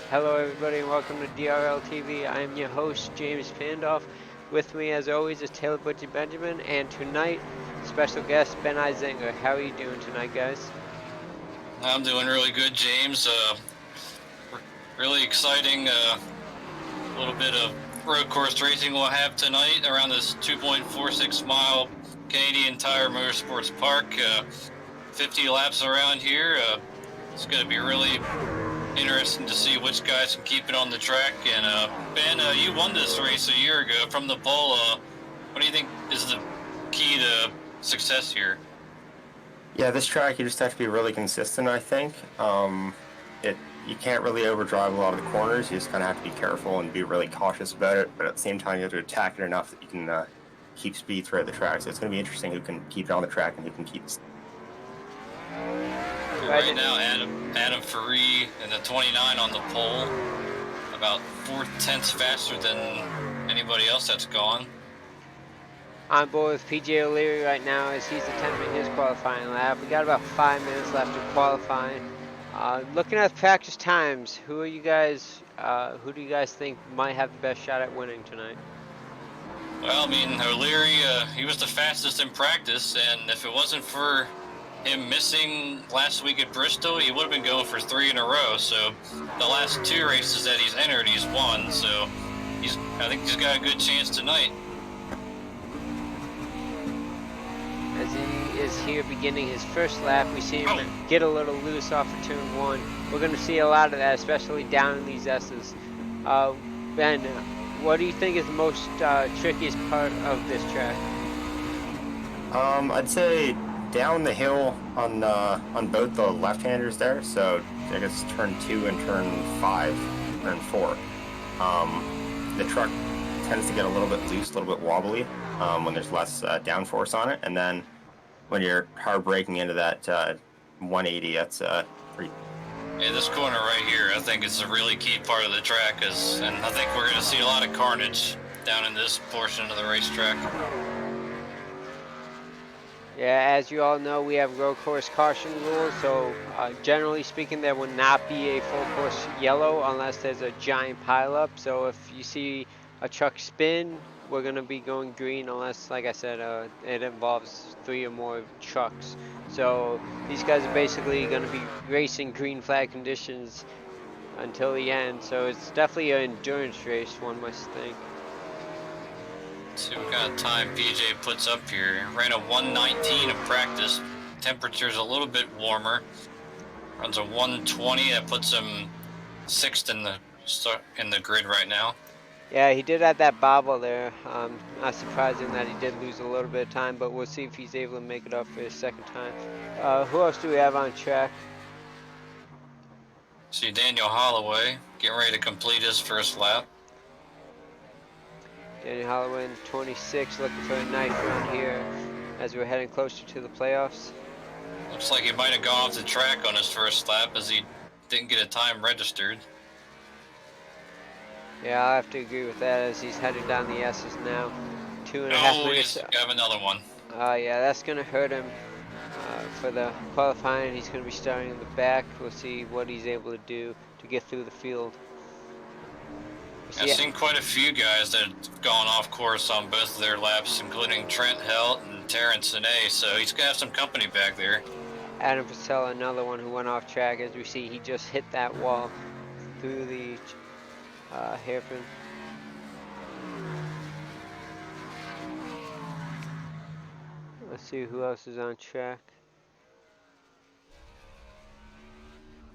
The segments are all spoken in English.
Hello everybody and welcome to DRL TV. I am your host James Pandoff. With me as always is Taylor Butchie Benjamin, and tonight special guest Ben Izinger. How are you doing tonight, guys? I'm doing really good, James. Really exciting. A little bit of road course racing we'll have tonight around this 2.46 mile Canadian Tire Motorsports Park. 50 laps around here. It's going to be really interesting to see which guys can keep it on the track. And Ben, you won this race a year ago from the pole. What do you think is the key to success here? Yeah, this track you just have to be really consistent, I think. You can't really overdrive a lot of the corners. You just kind of have to be careful and be really cautious about it. But at the same time, you have to attack it enough that you can keep speed throughout the track. So it's going to be interesting who can keep it on the track and who can keep it. Right now, Adam Faree in the 29 on the pole, about 4/10 faster than anybody else that's gone. On board with PJ O'Leary right now as he's attempting his qualifying lap. We got about 5 minutes left of qualifying. Looking at practice times, who do you guys think might have the best shot at winning tonight? Well, I mean, O'Leary, he was the fastest in practice, and if it wasn't for him missing last week at Bristol, he would have been going for 3 in a row. So the last 2 races that he's entered, he's won. So I think he's got a good chance tonight. As he is here beginning his first lap, we see him get a little loose off of turn 1. We're going to see a lot of that, especially down in these S's. Ben, what do you think is the most trickiest part of this track? I'd say down the hill on both the left-handers there. So I guess turn 2 and turn 5, turn 4. The truck tends to get a little bit loose, a little bit wobbly when there's less downforce on it, and then when you're hard braking into that 180, that's pretty. Yeah, this corner right here, I think is a really key part of the track, and I think we're going to see a lot of carnage down in this portion of the racetrack. Yeah, as you all know, we have road course caution rules, so generally speaking, there will not be a full course yellow unless there's a giant pileup. So if you see a truck spin, we're going to be going green unless, like I said, it involves 3 or more trucks. So these guys are basically going to be racing green flag conditions until the end. So it's definitely an endurance race, one must think. See what kind of time PJ puts up here. Ran a 119 in practice. Temperature's a little bit warmer. Runs a 120. That puts him 6th in the grid right now. Yeah, he did have that bobble there. Not surprising that he did lose a little bit of time, but we'll see if he's able to make it up for his second time. Who else do we have on track? See Daniel Holloway getting ready to complete his first lap. Daniel Holloway in 26, looking for a knife run here as we're heading closer to the playoffs. Looks like he might have gone off the track on his first lap as he didn't get a time registered. Yeah, I'll have to agree with that as he's heading down the S's now. 2.5 minutes. He's got another one. Yeah, that's going to hurt him for the qualifying. He's going to be starting in the back. We'll see what he's able to do to get through the field. I've seen quite a few guys that have gone off course on both of their laps, including Trent Helt and Terrence Sine, so he's going to have some company back there. Adam Pasella, another one who went off track. As we see, he just hit that wall through the hairpin. Let's see who else is on track.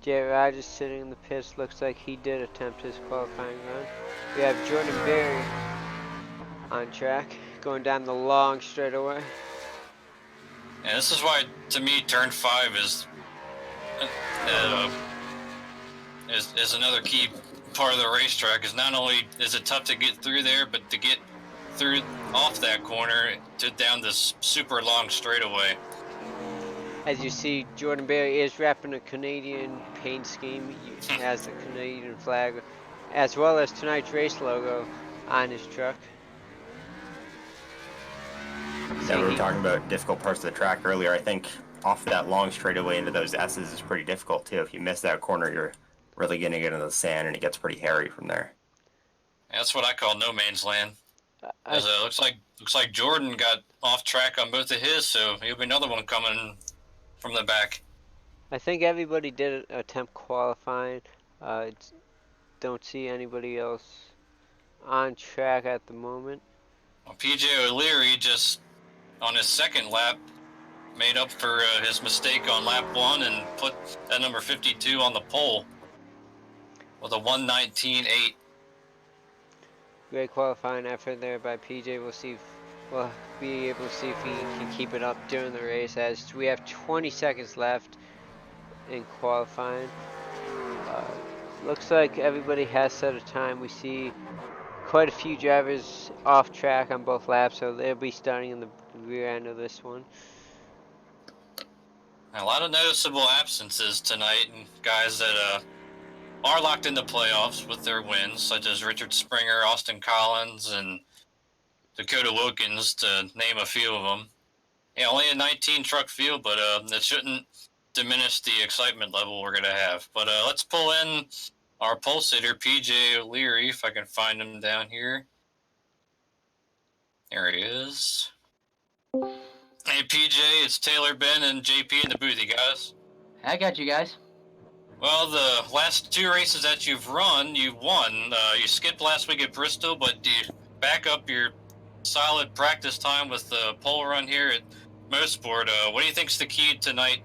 Jay Rogers sitting in the pits. Looks like he did attempt his qualifying run. We have Jordan Berry on track, going down the long straightaway. And this is why, to me, turn 5 is another key part of the racetrack. Is not only is it tough to get through there, but to get through off that corner to down this super long straightaway. As you see, Jordan Berry is wrapping a Canadian paint scheme. He has the Canadian flag, as well as tonight's race logo on his truck. Yeah, we were talking about difficult parts of the track earlier. I think off that long straightaway into those S's is pretty difficult too. If you miss that corner, you're really going to get into the sand, and it gets pretty hairy from there. That's what I call no man's land. I, As looks like Jordan got off track on both of his, so he'll be another one coming from the back. I think everybody did attempt qualifying. Don't see anybody else on track at the moment. Well, PJ O'Leary just on his second lap made up for his mistake on lap 1 and put that number 52 on the pole with a 1:19.8. Great qualifying effort there by PJ. We'll see if we'll be able to see if he can keep it up during the race, as we have 20 seconds left in qualifying. Looks like everybody has set a time. We see quite a few drivers off track on both laps, so they'll be starting in the rear end of this one. A lot of noticeable absences tonight, and guys that are locked into playoffs with their wins, such as Richard Springer, Austin Collins, and Dakota Wilkins, to name a few of them. Yeah, only a 19 truck field, but that shouldn't diminish the excitement level we're going to have. But let's pull in our pole sitter, PJ O'Leary, if I can find him down here. There he is. Hey, PJ, it's Taylor, Ben, and JP in the booth, you guys. I got you guys. Well, the last 2 races that you've run, you won. You skipped last week at Bristol, but you back up your solid practice time with the pole run here at Motorsport. What do you think's the key tonight,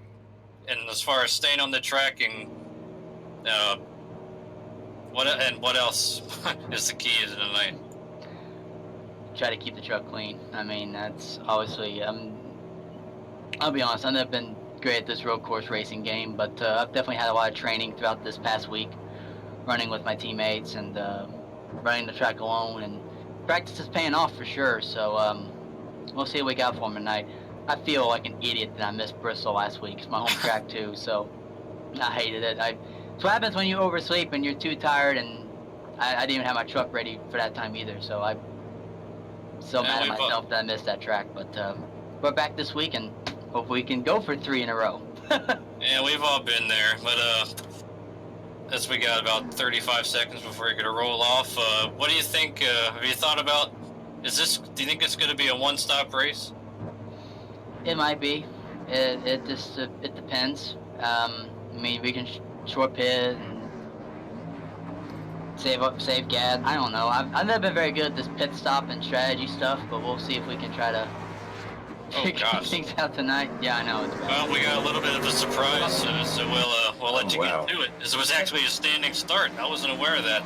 and as far as staying on the track, and what else is the key tonight? Try to keep the truck clean. I mean, that's obviously. I'll be honest. I've never been great at this road course racing game, but I've definitely had a lot of training throughout this past week, running with my teammates and running the track alone, and practice is paying off for sure. So we'll see what we got for him tonight. I feel like an idiot that I missed Bristol last week. It's my home track too, so I hated it. It's what happens when you oversleep and you're too tired, and I didn't even have my truck ready for that time either. So I'm so mad at myself that I missed that track. But we're back this week, and hopefully we can go for 3 in a row. Yeah, we've all been there, but as we got about 35 seconds before you're gonna roll off, what do you think? Have you thought about? Do you think it's gonna be a one-stop race? It might be. It just it depends. I mean, we can short pit and save gas. I don't know. I've never been very good at this pit stop and strategy stuff, but we'll see if we can try to figure things out tonight. Yeah, I know. It's bad. Well, we got a little bit of a surprise, so we'll let you get to it. This was actually a standing start. I wasn't aware of that.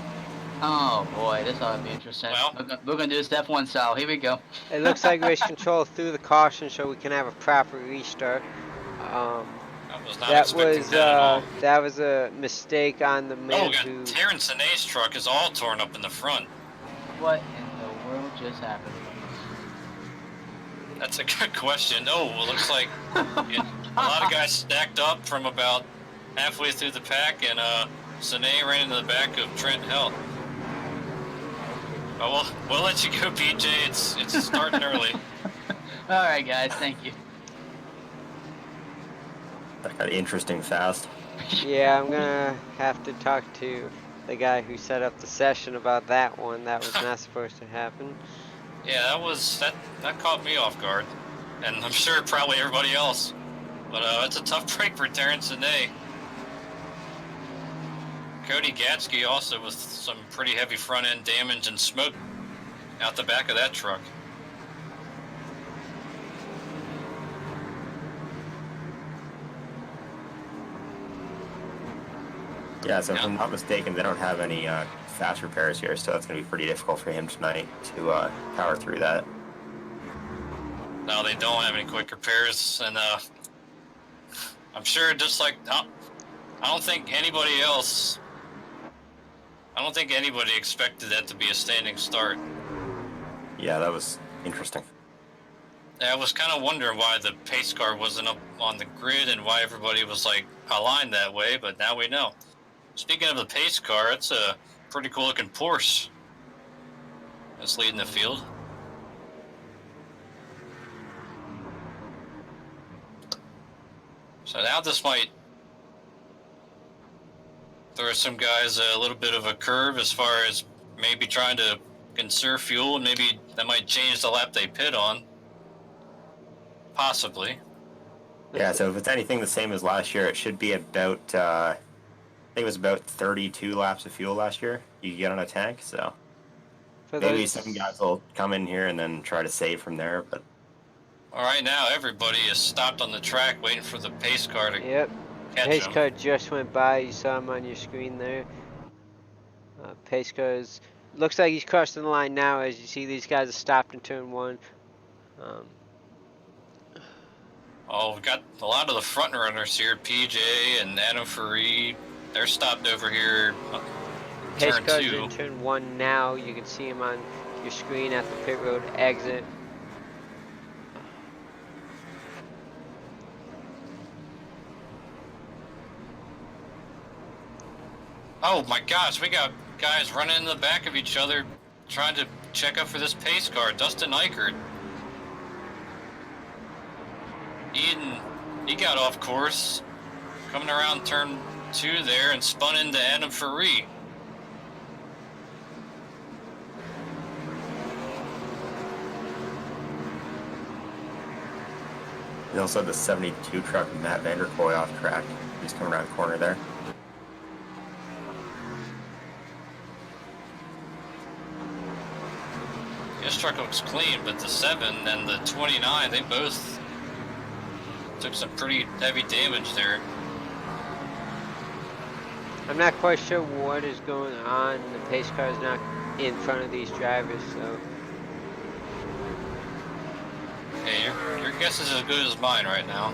Oh boy, this ought to be interesting. Well, we're gonna do this F1 style. Here we go. It looks like race control threw the caution, so we can have a proper restart. That was a mistake on the man who. Terrence Ane's truck is all torn up in the front. What in the world just happened? That's a good question. Oh, well, looks like a lot of guys stacked up from about halfway through the pack, and Sine ran into the back of Trent Helt. Oh, we'll let you go, PJ. It's starting early. All right, guys. Thank you. That got interesting fast. Yeah, I'm gonna have to talk to the guy who set up the session about that one. That was not supposed to happen. Yeah, that caught me off guard, and I'm sure probably everybody else. But it's a tough break for Terrence Sine. Cody Gatsky also with some pretty heavy front end damage and smoke out the back of that truck. Yeah, so if I'm not mistaken, they don't have any fast repairs here, so that's going to be pretty difficult for him tonight to power through that. No, they don't have any quick repairs, and I'm sure just like, I don't think anybody expected that to be a standing start. Yeah, that was interesting. Yeah, I was kind of wondering why the pace car wasn't up on the grid and why everybody was like aligned that way, but now we know. Speaking of the pace car, it's a pretty cool looking Porsche that's leading the field. So now this might throw some guys a little bit of a curve as far as maybe trying to conserve fuel, and maybe that might change the lap they pit on. Possibly. Yeah, so if it's anything the same as last year, it should be about, I think it was about 32 laps of fuel last year you get on a tank, so For maybe those, some guys will come in here and then try to save from there, but... All right, now everybody is stopped on the track waiting for the pace car to yep, catch pace them. car just went by. You saw him on your screen there. Pace car looks like he's crossing the line now. As you see, these guys are stopped in turn 1. Oh, we've got a lot of the front runners here, PJ and Adam Faree. They're stopped over here. Pace Turn car's 2. in turn 1 now. You can see him on your screen at the pit road exit. Oh my gosh, we got guys running in the back of each other trying to check up for this pace car. Dustin Eichert. He got off course coming around turn 2 there and spun into Adam Faree. He also had the 72 truck, Matt Vanderkoy, off track. He's coming around the corner there. This truck looks clean, but the 7 and the 29, they both took some pretty heavy damage there. I'm not quite sure what is going on. The pace car is not in front of these drivers, so Hey, your guess is as good as mine right now.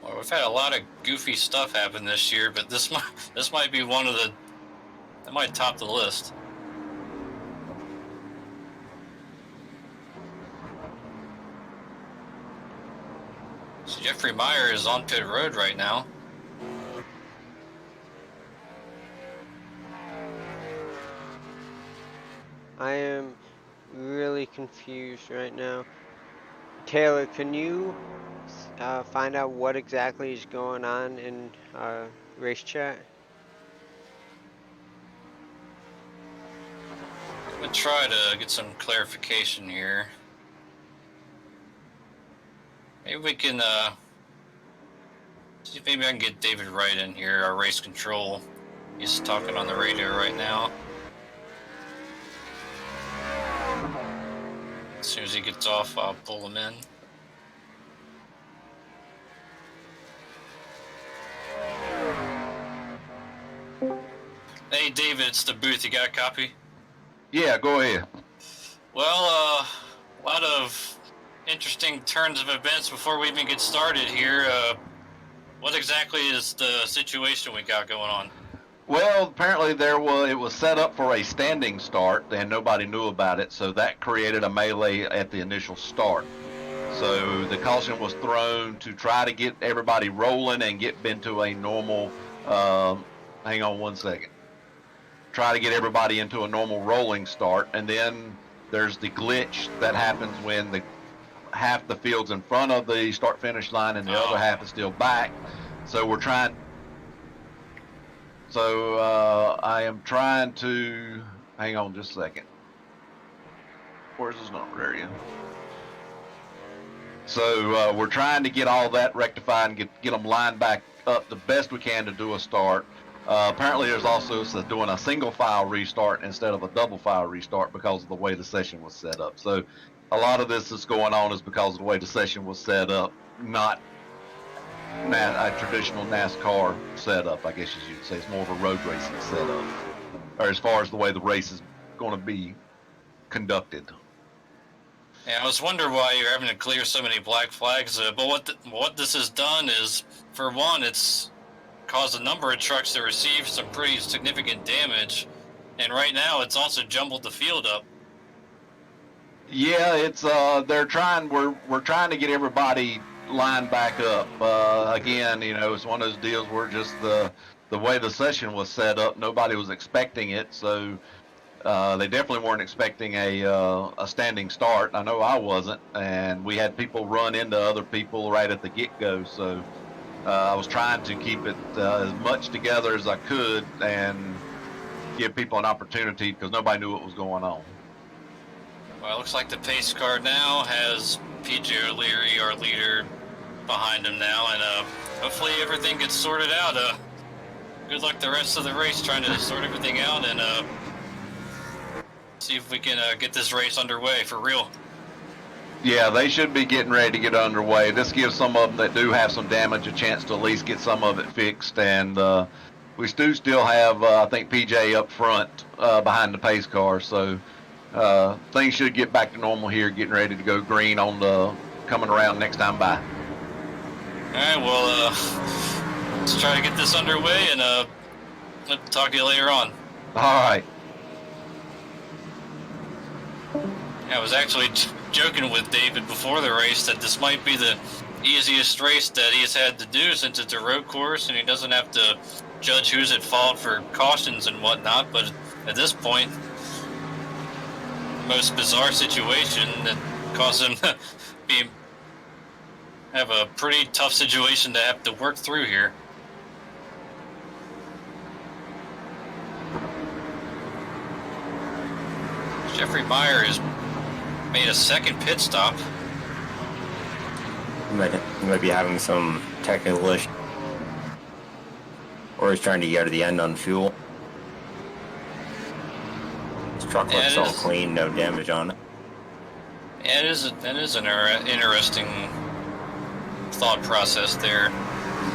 Well, we've had a lot of goofy stuff happen this year, but this might be one of the that might top the list. So Jeffrey Meyer is on pit road right now. I am really confused right now. Taylor, can you find out what exactly is going on in race chat? I'm gonna try to get some clarification here. Maybe we can see if maybe I can get David Wright in here, our race control. He's talking on the radio right now. As soon as he gets off, I'll pull him in. Hey David, it's the booth. You got a copy? Yeah, go ahead. Well, a lot of interesting turns of events before we even get started here. What exactly is the situation we got going on? Well, apparently it was set up for a standing start and nobody knew about it, so that created a melee at the initial start. So the caution was thrown to try to get everybody rolling and get into a normal, hang on one second. Try to get everybody into a normal rolling start, and then there's the glitch that happens when half the field's in front of the start-finish line and the other half is still back. So we're trying. So I am trying to hang on just a second. Where's his number? There you go. So we're trying to get all that rectified and get them lined back up the best we can to do a start. Apparently there's also doing a single file restart instead of a double file restart because of the way the session was set up. So a lot of this that's going on is because of the way the session was set up, not a traditional NASCAR setup, I guess you'd say. It's more of a road racing setup, or as far as the way the race is going to be conducted. Yeah, I was wondering why you're having to clear so many black flags. But what this has done is, for one, it's caused a number of trucks to receive some pretty significant damage, and right now it's also jumbled the field up. Yeah, it's we're trying to get everybody lined back up. Again, it's one of those deals where just the the way the session was set up, nobody was expecting it, so they definitely weren't expecting a standing start. I know I wasn't, and we had people run into other people right at the get-go, so I was trying to keep it as much together as I could and give people an opportunity because nobody knew what was going on. Well, it looks like the pace car now has PJ O'Leary, our leader, behind him now, and hopefully everything gets sorted out. Good luck the rest of the race trying to sort everything out and see if we can get this race underway for real. Yeah, they should be getting ready to get underway. This gives some of them that do have some damage a chance to at least get some of it fixed, and we do still have, I think, PJ up front behind the pace car, so things should get back to normal here, getting ready to go green on the coming around next time by. All right, well, let's try to get this underway, and I'll talk to you later on. All right. I was actually joking with David before the race that this might be the easiest race that he's had to do since it's a road course and he doesn't have to judge who's at fault for cautions and whatnot, but at this point, the most bizarre situation that caused him to have a pretty tough situation to have to work through here. Jeffrey Meyer has made a second pit stop. He might be having some technical issue. Or he's trying to get to the end on fuel. His truck looks all clean, no damage on it. Yeah, that is an interesting thought process there.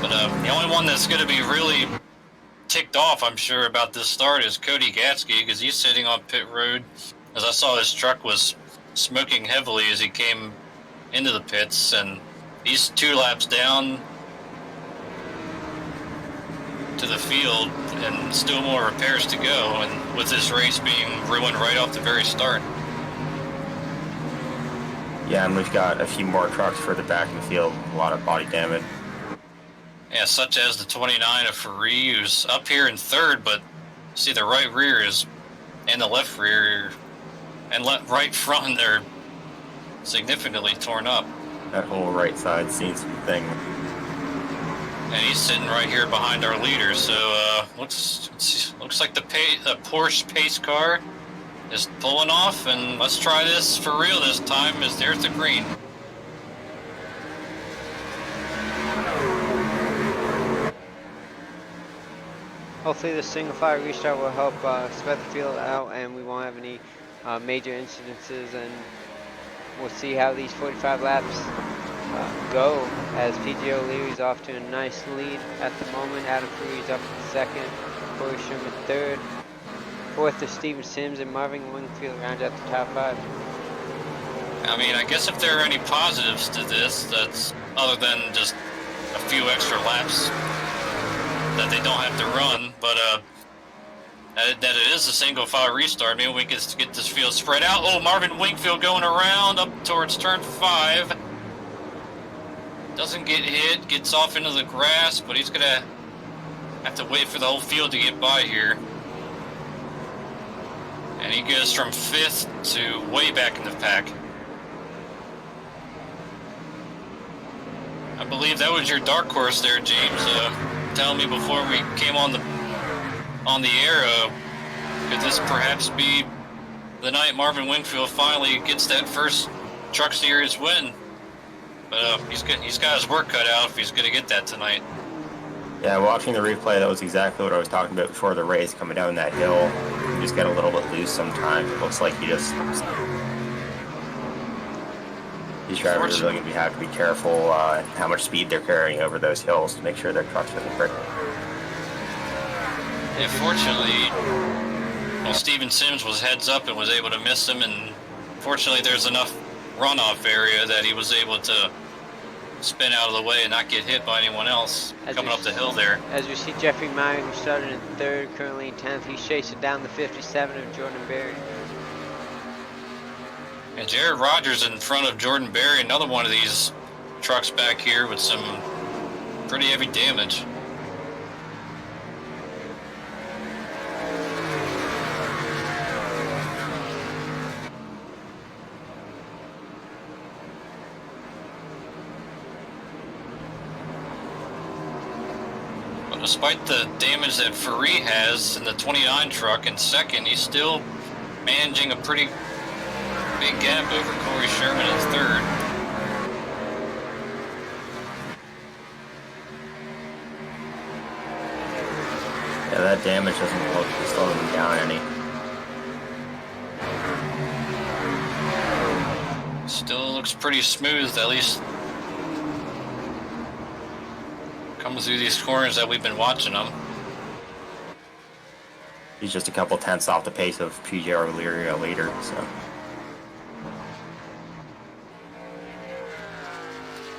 But the only one that's going to be really ticked off, I'm sure, about this start is Cody Gatsky, because he's sitting on pit road. As I saw, his truck was smoking heavily as he came into the pits, and he's 2 laps down to the field and still more repairs to go, and with this race being ruined right off the very start. Yeah, and we've got a few more trucks further back in the field, a lot of body damage. Yeah, such as the 29 of Ferrari, who's up here in third, but see the right rear is, and the left rear and right front are significantly torn up. That whole right side seen some thing. And he's sitting right here behind our leader, so looks like the Porsche pace car is pulling off, and let's try this for real this time as there's the green. Hopefully the single file restart will help spread the field out and we won't have any major incidences, and we'll see how these 45 laps go as PJ O'Leary's off to a nice lead at the moment. Adam Free's up in second, Corey Sherman third, fourth is Steven Sims, and Marvin Wingfield rounds out the top 5. I mean, I guess if there are any positives to this, that's other than just a few extra laps that they don't have to run, but that it is a single file restart. Maybe we can get this field spread out. Oh, Marvin Wingfield going around up towards turn 5. Doesn't get hit, gets off into the grass, but he's gonna have to wait for the whole field to get by here. And he goes from 5th to way back in the pack. I believe that was your dark horse there, James. Telling me before we came on the air, could this perhaps be the night Marvin Wingfield finally gets that first Truck Series win? But he's got his work cut out if he's going to get that tonight. Yeah, watching the replay, that was exactly what I was talking about before the race. Coming down that hill, you just get a little bit loose sometimes. It looks like these drivers are really going to have to be careful how much speed they're carrying over those hills to make sure their trucks doesn't break. Yeah, fortunately, well, Steven Sims was heads up and was able to miss him, and fortunately there's enough runoff area that he was able to spin out of the way and not get hit by anyone else coming up the hill there. As we see Jeffrey Meyer, who started in 3rd, currently in 10th, he's chasing down the 57 of Jordan Berry. And Jared Rogers in front of Jordan Berry, another one of these trucks back here with some pretty heavy damage. despite the damage that Ferrari has in the 29 truck in second, he's still managing a pretty big gap over Corey Sherman in third. Yeah, that damage doesn't look to slow them down any. Still looks pretty smooth, at least coming through these corners that we've been watching them. He's just a couple tenths off the pace of PJ O'Leary, a leader, so.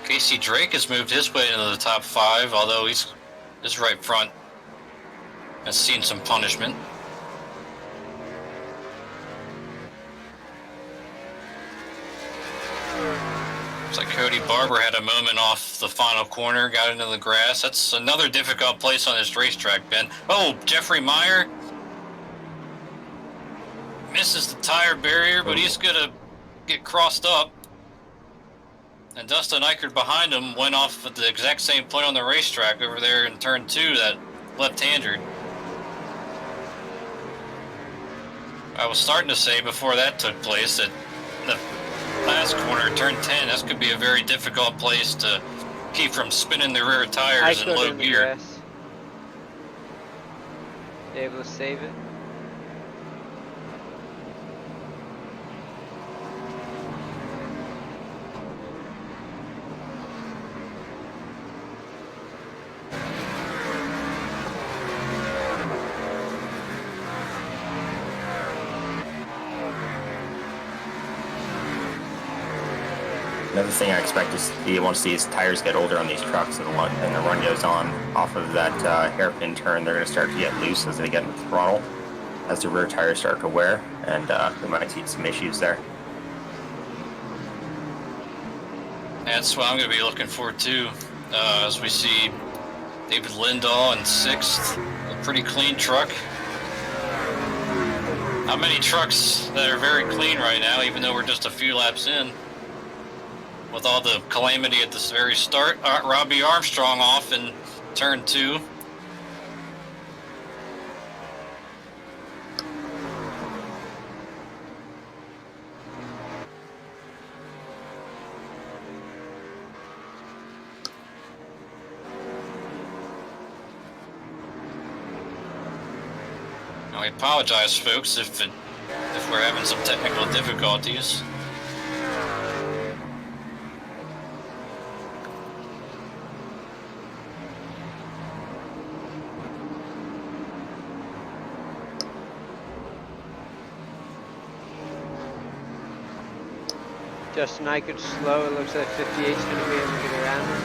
Casey Drake has moved his way into the top 5, although his right front has seen some punishment. Looks like Cody Barber had a moment off the final corner, got into the grass. That's another difficult place on this racetrack, Ben. Oh, Jeffrey Meyer misses the tire barrier, but he's gonna get crossed up. And Dustin Eichert behind him went off at the exact same point on the racetrack over there in turn 2, that left-hander. I was starting to say before that took place that the last corner, turn 10, this could be a very difficult place to keep from spinning the rear tires in low gear. Able to save it. Another thing I expect to see, want to see, is tires get older on these trucks, and the run goes on off of that hairpin turn. They're going to start to get loose as they get in the throttle, as the rear tires start to wear, and we might see some issues there. That's what I'm going to be looking for too, as we see David Lindahl in 6th, a pretty clean truck. Not many trucks that are very clean right now, even though we're just a few laps in. With all the calamity at this very start, Robbie Armstrong off in turn 2. Now, we apologize, folks, if we're having some technical difficulties. Justin Eichert slow. It looks like 58's going to be able to get around him.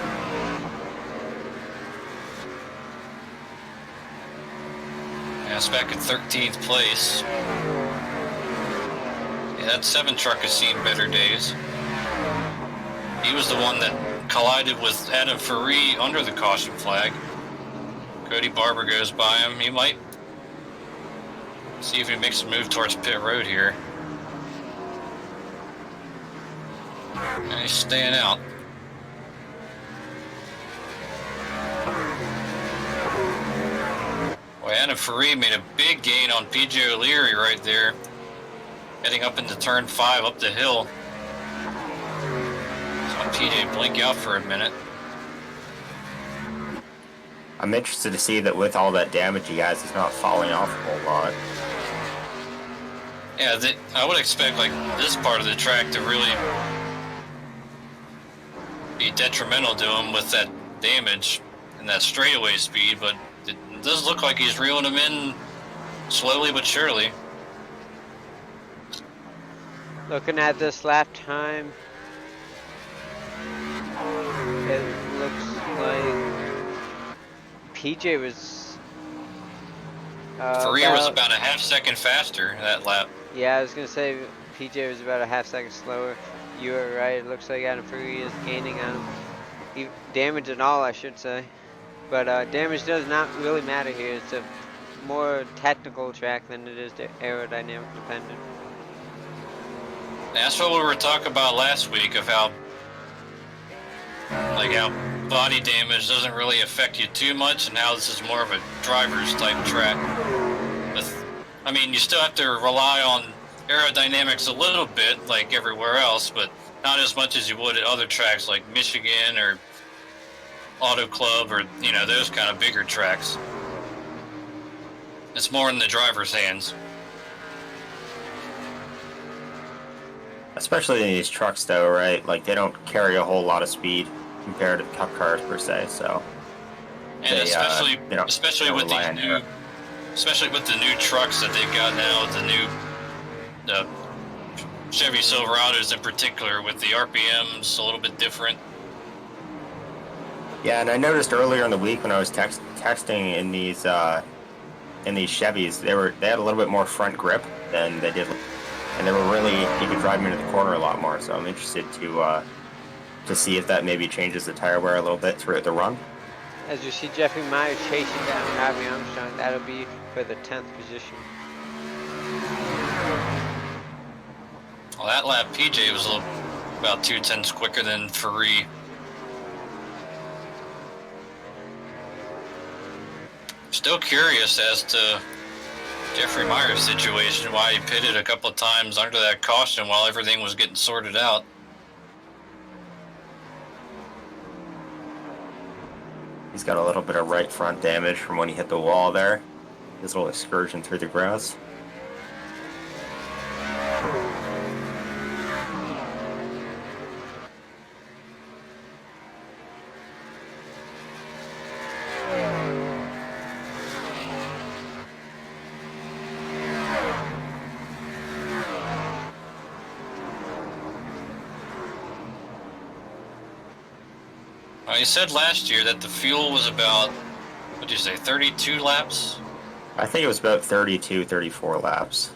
Yeah, it's back in 13th place. Yeah, that 7 truck has seen better days. He was the one that collided with Adam Ferrari under the caution flag. Cody Barber goes by him. He might see if he makes a move towards pit road here. And he's staying out. Boy, Adam Ferrari made a big gain on PJ O'Leary right there, heading up into turn 5 up the hill. Saw PJ blink out for a minute. I'm interested to see that with all that damage he has, he's not falling off a whole lot. Yeah, I would expect like this part of the track to really be detrimental to him with that damage and that straightaway speed, but it does look like he's reeling him in slowly but surely. Looking at this lap time, it looks like PJ was Ferrari was about a half second faster that lap. Yeah, I was gonna say PJ was about a half second slower. You were right. It looks like Adam Ferrari is gaining on him. Damage and all, I should say. But damage does not really matter here. It's a more technical track than it is aerodynamic dependent. That's what we were talking about last week, of how body damage doesn't really affect you too much, and now this is more of a driver's type track. I mean, you still have to rely on aerodynamics a little bit, like everywhere else, but not as much as you would at other tracks like Michigan or Auto Club or, you know, those kind of bigger tracks. It's more in the driver's hands. Especially in these trucks, though, right? Like, they don't carry a whole lot of speed compared to cup cars per se. So, and especially with rely these on new, air. especially with the new trucks that they've got now, the Chevy Silverados in particular, with the RPMs a little bit different. Yeah, and I noticed earlier in the week when I was texting in these Chevys, they had a little bit more front grip than they did, and they were really, you could drive them into the corner a lot more. So I'm interested to see if that maybe changes the tire wear a little bit throughout the run. As you see Jeffrey Meyer chasing down Harvey Armstrong, that'll be for the 10th position. Well, that lap PJ was about 2/10 quicker than Ferrari. Still curious as to Jeffrey Meyer's situation, why he pitted a couple of times under that caution while everything was getting sorted out. He's got a little bit of right front damage from when he hit the wall there. His little excursion through the grass. You said last year that the fuel was about, what did you say, 32 laps? I think it was about 32, 34 laps.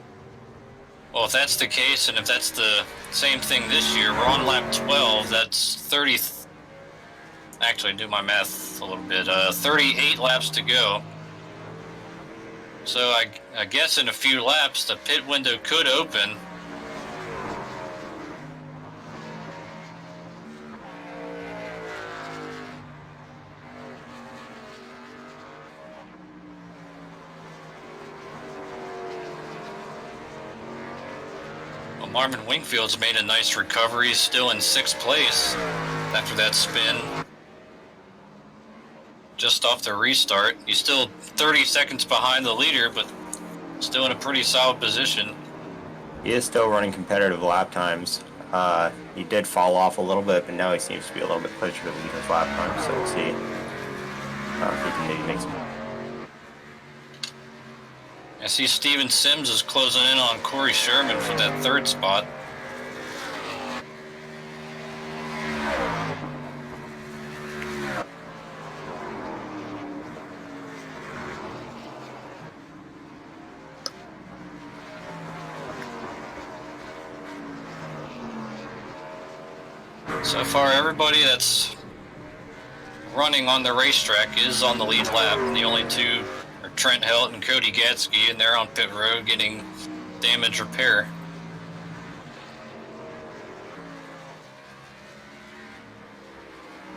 Well, if that's the case, and if that's the same thing this year, we're on lap 12, that's 30... Actually, do my math a little bit. 38 laps to go. So I guess in a few laps, the pit window could open. Marvin Wingfield's made a nice recovery. He's still in 6th place after that spin. Just off the restart. He's still 30 seconds behind the leader, but still in a pretty solid position. He is still running competitive lap times. He did fall off a little bit, but now he seems to be a little bit closer to the leader's lap time, so we'll see if he can maybe make some. I see Steven Sims is closing in on Corey Sherman for that 3rd spot. So far, everybody that's running on the racetrack is on the lead lap. The only two are Trent Helt and Cody Gatsky, and they're on pit road getting damage repair.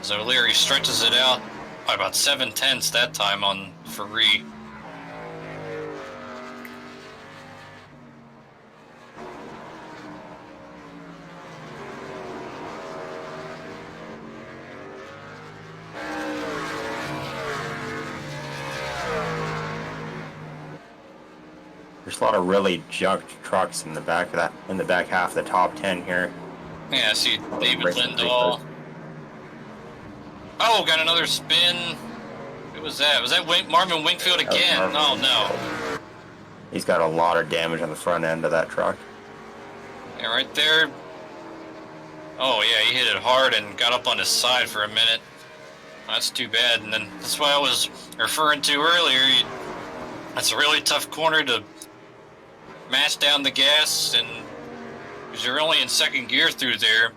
So Leary stretches it out by about 7/10 that time on Ferrari. There's a lot of really junked trucks in the back of that, in the back half of the top 10 here. Yeah, I see David Lindahl. Oh, got another spin. Who was that? Was that Marvin Wingfield again? Oh, no. He's got a lot of damage on the front end of that truck. Yeah, right there. Oh, yeah, he hit it hard and got up on his side for a minute. That's too bad. And then that's what I was referring to earlier. That's a really tough corner to mash down the gas, and because you're only in 2nd gear through there,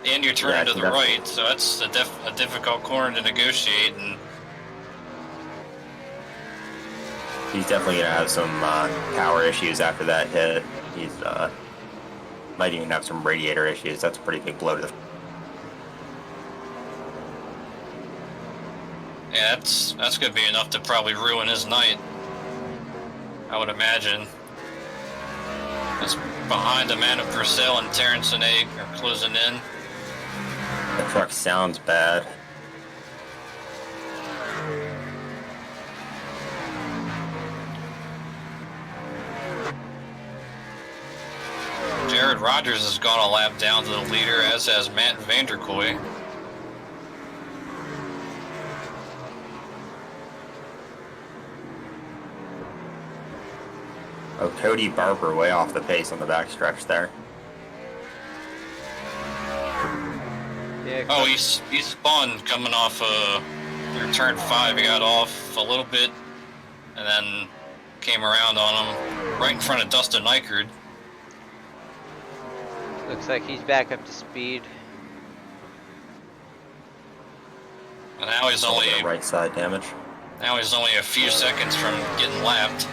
and you're turning to the right, so that's a difficult corner to negotiate. And he's definitely gonna have some power issues after that hit. He's might even have some radiator issues. That's a pretty big blow to the. Yeah, that's going to be enough to probably ruin his night, I would imagine. That's behind Amanda Purcell and Terrence and Egg are closing in. The truck sounds bad. Jared Rogers has gone a lap down to the leader, as has Matt Vanderkoy. Oh, Cody Barber way off the pace on the backstretch there. Yeah. Oh, he spun coming off through turn 5. He got off a little bit and then came around on him right in front of Dustin Eichard. Looks like he's back up to speed. And now he's only right side damage. Now he's only a few seconds from getting lapped.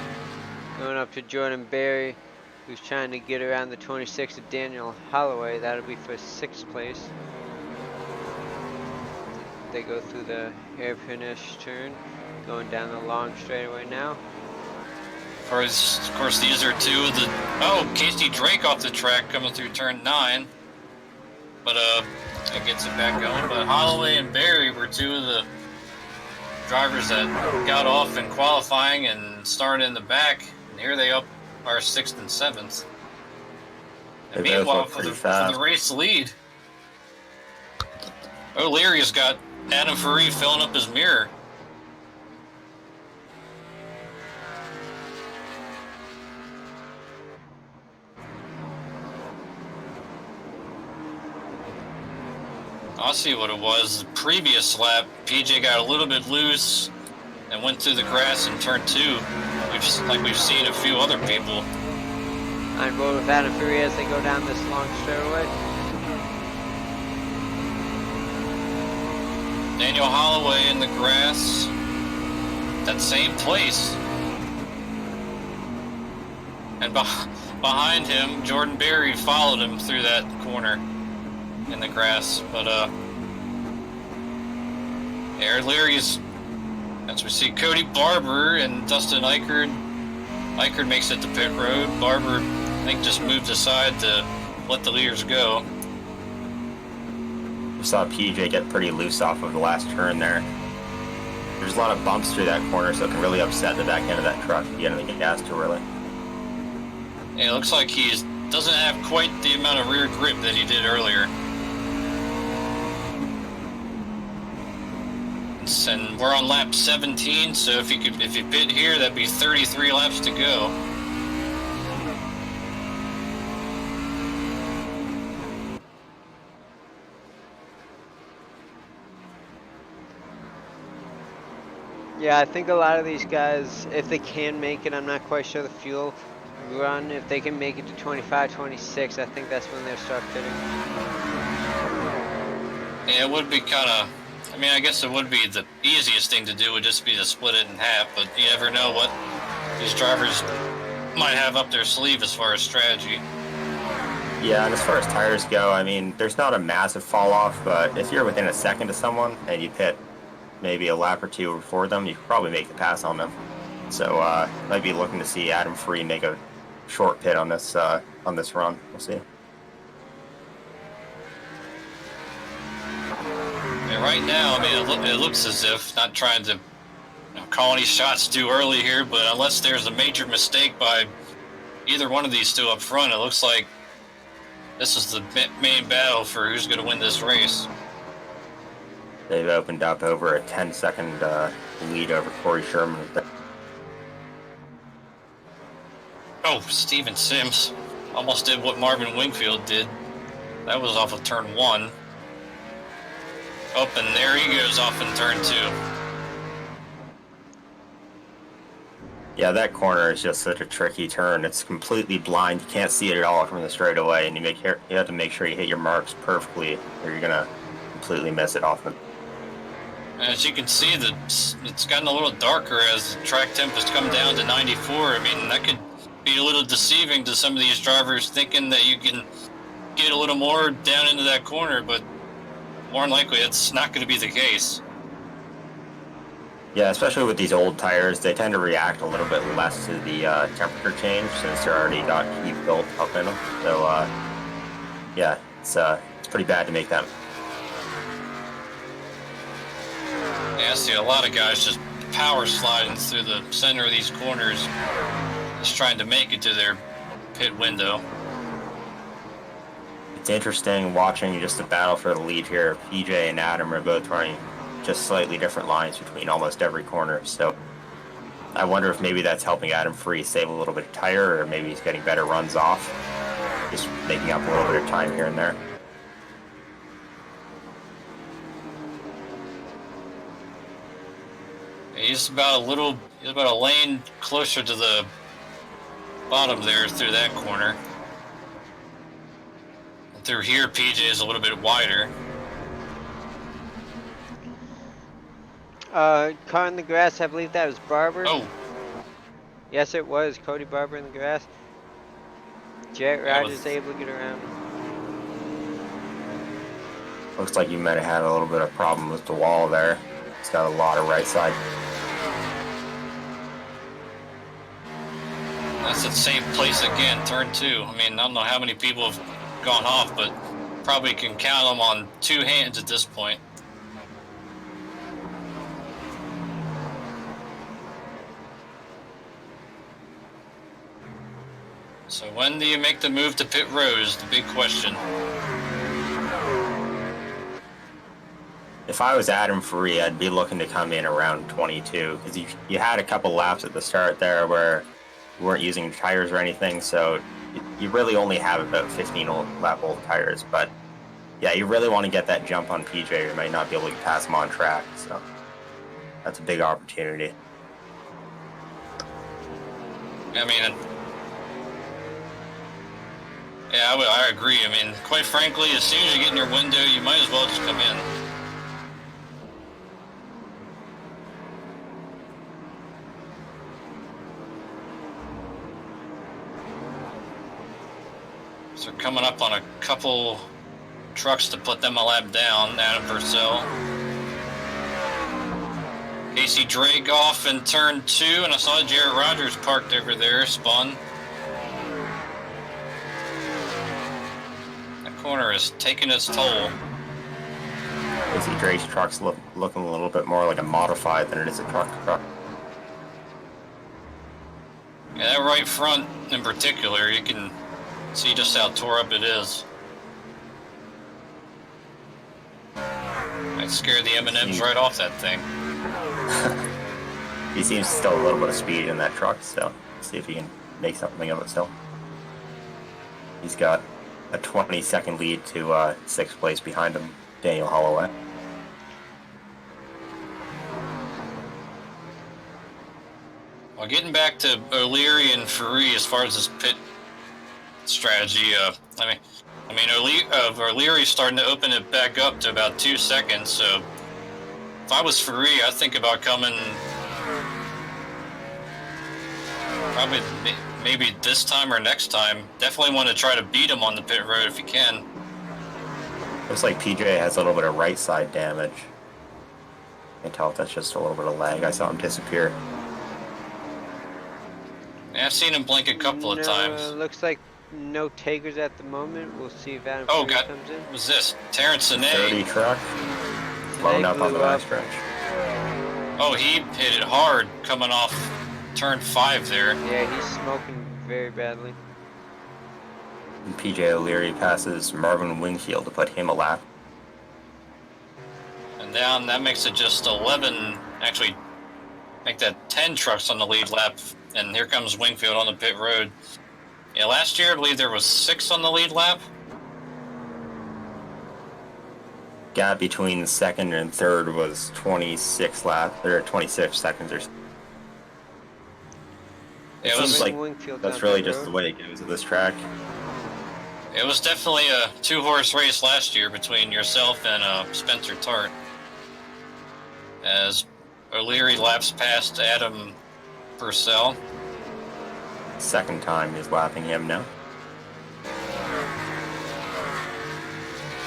Going up to Jordan Berry, who's trying to get around the 26 of Daniel Holloway. That'll be for 6th place. They go through the hairpin-ish turn, going down the long straightaway now. Of course, these are two of the... Oh, Casey Drake off the track coming through turn 9. But, that gets it back going. But Holloway and Berry were two of the drivers that got off in qualifying and started in the back. And here they are 6th and 7th. And meanwhile, for the race lead, O'Leary's got Adam Faree filling up his mirror. I'll see what it was. The previous lap, PJ got a little bit loose and went through the grass in turn 2, like we've seen a few other people. On board with Adam Faree as they go down this long straightaway. Daniel Holloway in the grass, that same place. And behind him, Jordan Berry followed him through that corner in the grass. But Aaron Leary's, as we see Cody Barber and Dustin Eichard. Eichard makes it to pit road. Barber, I think, just moved aside to let the leaders go. We saw PJ get pretty loose off of the last turn there. There's a lot of bumps through that corner, so it can really upset the back end of that truck if you get into the gas too early. Yeah, it looks like he doesn't have quite the amount of rear grip that he did earlier. And we're on lap 17, so if you pit here, that'd be 33 laps to go. Yeah, I think a lot of these guys, if they can make it, I'm not quite sure the fuel run, if they can make it to 25, 26, I think that's when they'll start pitting. Yeah, it would be kind of... I mean, I guess it would be the easiest thing to do would just be to split it in half, but you never know what these drivers might have up their sleeve as far as strategy. Yeah, and as far as tires go, I mean, there's not a massive fall off, but if you're within a second of someone and you pit maybe a lap or two before them, you could probably make the pass on them. So might be looking to see Adam Faree make a short pit on this run. We'll see. Yeah, right now, I mean, it looks as if, not trying to call any shots too early here, but unless there's a major mistake by either one of these two up front, it looks like this is the main battle for who's going to win this race. They've opened up over a 10-second lead over Corey Sherman. Oh, Steven Sims almost did what Marvin Wingfield did. That was off of turn 1. Up, and there he goes off in turn 2. Yeah, that corner is just such a tricky turn. It's completely blind. You can't see it at all from the straightaway, and you have to make sure you hit your marks perfectly, or you're gonna completely miss it off. As you can see, it's gotten a little darker as the track temp has come down to 94. I mean, that could be a little deceiving to some of these drivers, thinking that you can get a little more down into that corner, but more than likely, it's not going to be the case. Yeah, especially with these old tires, they tend to react a little bit less to the temperature change since they're already got heat built up in them. So, yeah, it's pretty bad to make that. Yeah, I see a lot of guys just power sliding through the center of these corners, just trying to make it to their pit window. It's interesting watching just the battle for the lead here. PJ and Adam are both running just slightly different lines between almost every corner. So I wonder if maybe that's helping Adam Free save a little bit of tire, or maybe he's getting better runs off, just making up a little bit of time here and there. He's about a lane closer to the bottom there through that corner. And through here, PJ is a little bit wider. Car in the grass, I believe that was Barber. Oh, Yes, it was Cody Barber in the grass. Jet Rogers able to get around. Looks like you might have had a little bit of problem with the wall there. It's got a lot of right side. that's the same place again, turn 2. I mean, I don't know how many people have gone off, but probably can count them on 2 hands at this point. So when do you make the move to pit road is the big question. If I was Adam Free, I'd be looking to come in around 22, because you had a couple laps at the start there where you weren't using tires or anything, so you really only have about 15 lap old tires. But yeah, you really want to get that jump on PJ, or you might not be able to pass him on track. So that's a big opportunity. I mean, yeah, I agree. I mean, quite frankly, as soon as you get in your window, you might as well just come in. So coming up on a couple trucks to put them a lap down. Adam Purcell. Casey Drake off in turn 2, and I saw Jarrett Rogers parked over there, spun. That corner is taking its toll. Casey Drake's truck's looking a little bit more like a modified than it is a truck. Yeah, that right front in particular, you can see just how tore up it is. Might scare the M&Ms right off that thing. He seems still a little bit of speed in that truck, so see if he can make something of it still. He's got a 20-second lead to 6th place behind him, Daniel Holloway. Well, getting back to O'Leary and Ferrari as far as this pit strategy, I mean, O'Leary's starting to open it back up to about 2 seconds. So if I was Ferrari, I'd think about coming probably maybe this time or next time. Definitely want to try to beat him on the pit road if you can. Looks like PJ has a little bit of right side damage. I can tell if that's just a little bit of lag. I saw him disappear. Yeah, I've seen him blink a couple of times. Looks like no takers at the moment. We'll see if Adam Oh, Free God. comes in. What was this? Terrence 30 Sine. truck. Blown up on the last stretch. Oh, he hit it hard coming off turn 5 there. Yeah, he's smoking very badly. And PJ O'Leary passes Marvin Wingfield to put him a lap. And down, that makes it just 11, actually, make that 10 trucks on the lead lap. And here comes Wingfield on the pit road. Yeah, last year, I believe there was 6 on the lead lap. Gap between second and third was 26 laps, or 26 seconds or so. Yeah, It seems like Wingfield that's down really the just road. the way it goes at this track. It was definitely a 2-horse race last year between yourself and Spencer Tart. As O'Leary laps past Adam Purcell. Second time he's lapping him now.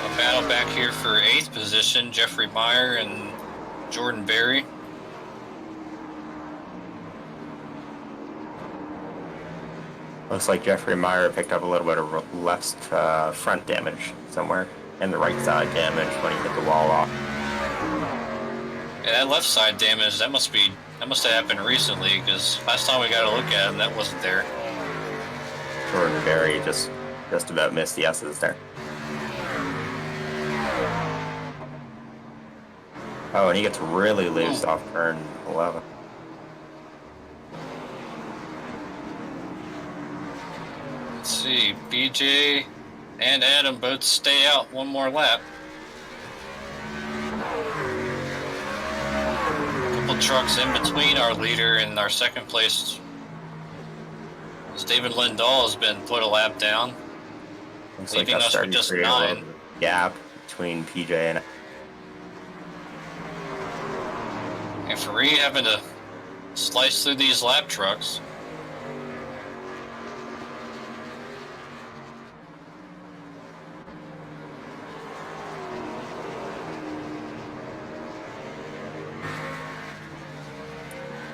A battle back here for 8th position, Jeffrey Meyer and Jordan Berry. Looks like Jeffrey Meyer picked up a little bit of left front damage somewhere, and the right side damage when he hit the wall off. Yeah, that left side damage, that must have happened recently, because last time we got a look at him, that wasn't there. Jordan Berry just about missed the S's there. Oh, and he gets really loose off turn 11. Let's see, BJ and Adam both stay out one more lap. A couple trucks in between our leader and our second place. David Lindahl has been put a lap down, Looks leaving like that's us with starting to just create a little 9. bit of a gap between PJ and... And Farid having to slice through these lap trucks.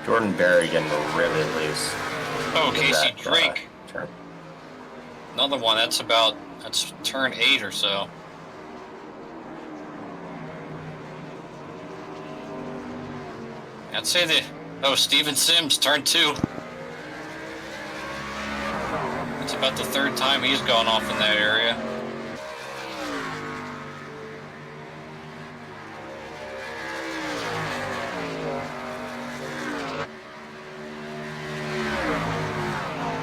Jordan Berry getting really loose. Oh, Give Casey that, Drake. turn. Another one, that's turn 8 or so. I'd say Steven Sims, turn 2. It's about the third time he's gone off in that area.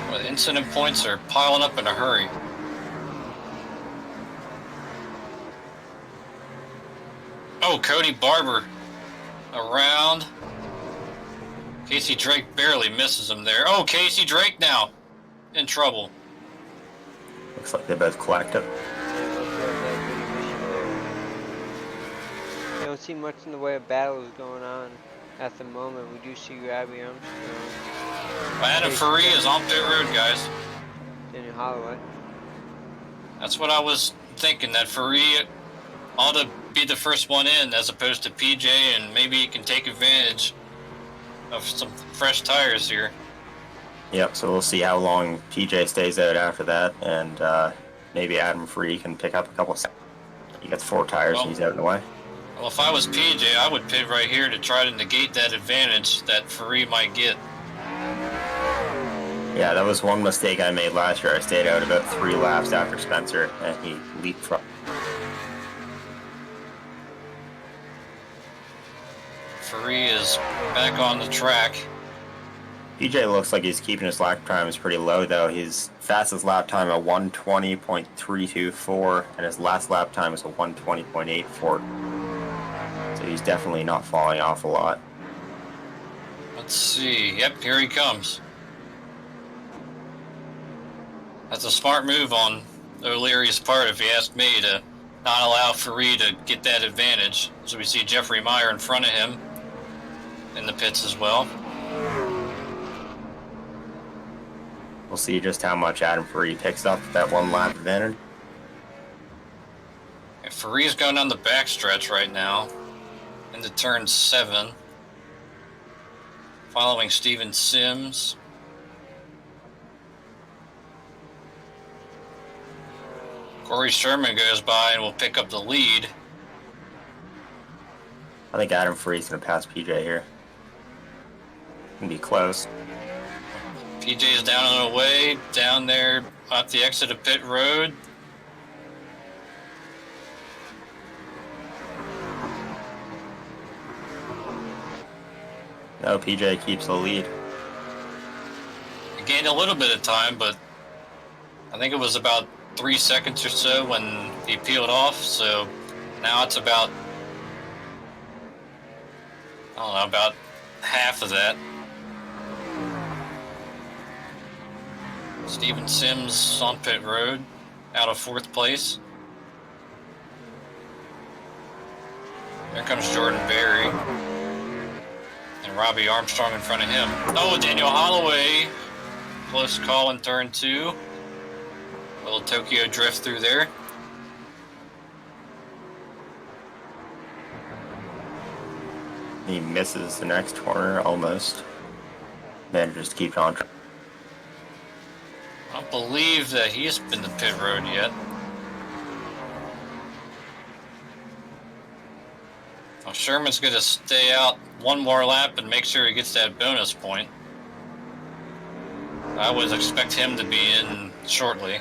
Well, the incident points are piling up in a hurry. Oh, Cody Barber around. Casey Drake barely misses him there. Oh, Casey Drake now in trouble. Looks like they both collected. You don't see much in the way of battles going on at the moment. We do see Robbie Armstrong. Adam Farid is on pit road, guys. Daniel Holloway. That's what I was thinking, that Farid ought to be the first one in as opposed to PJ, and maybe he can take advantage of some fresh tires here. Yep, so we'll see how long PJ stays out after that, and maybe Adam Free can pick up a couple. He gets 4 tires and he's out in the way. Well, if I was PJ, I would pit right here to try to negate that advantage that Farid might get. Yeah, that was one mistake I made last year. I stayed out about 3 laps after Spencer, and he leapfrogged. Farid is back on the track. PJ looks like he's keeping his lap times pretty low, though. His fastest lap time at 1:20.324, and his last lap time is a 1:20.84. So he's definitely not falling off a lot. Let's see. Yep, here he comes. That's a smart move on O'Leary's part, if you ask me, to not allow Farid to get that advantage. So we see Jeffrey Meyer in front of him in the pits as well. We'll see just how much Adam Free picks up that 1 lap advantage. And Farid's going down the backstretch right now into turn 7, following Steven Sims. Corey Sherman goes by and will pick up the lead. I think Adam Free's going to pass PJ here. Can be close. PJ's down and away, down there at the exit of pit road. No, PJ keeps the lead. He gained a little bit of time, but I think it was about 3 seconds or so when he peeled off, so now it's about, I don't know, about half of that. Steven Sims on pit road, out of 4th place. There comes Jordan Berry. And Robbie Armstrong in front of him. Oh, Daniel Holloway. Close call in turn 2. Little Tokyo drift through there. He misses the next corner almost. Manages to keep on track. I don't believe that he's been to pit road yet. Well, Sherman's going to stay out one more lap and make sure he gets that bonus point. I would expect him to be in shortly.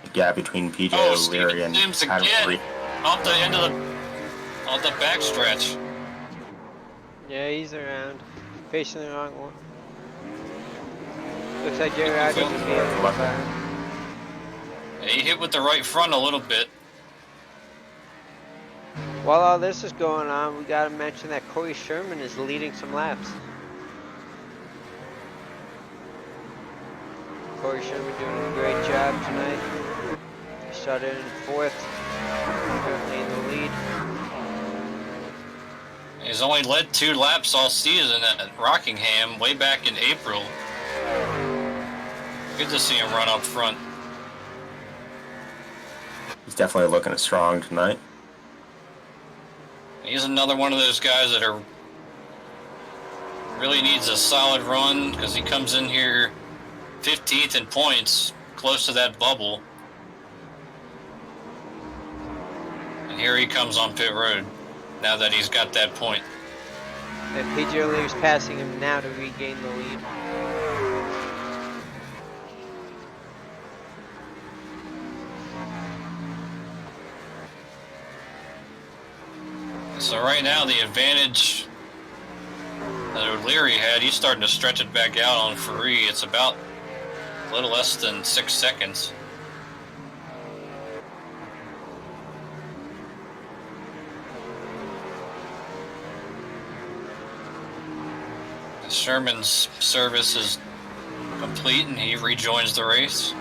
The gap between PJ O'Leary and Sims Adam again Free. off the end of the backstretch. Yeah, he's around. Facing the wrong one. Looks like Jerry Rogers would be able to fire. Yeah, he hit with the right front a little bit. While all this is going on, we gotta mention that Corey Sherman is leading some laps. Corey Sherman doing a great job tonight. He started in 4th, currently in the lead. He's only led 2 laps all season at Rockingham way back in April. Good to see him run up front. He's definitely looking strong tonight. He's another one of those guys that really needs a solid run because he comes in here 15th in points, close to that bubble. And here he comes on pit road now that he's got that point. And PJ O'Leary's passing him now to regain the lead. So right now the advantage that O'Leary had, he's starting to stretch it back out on Ferrari. It's about a little less than 6 seconds. Sherman's service is complete and he rejoins the race.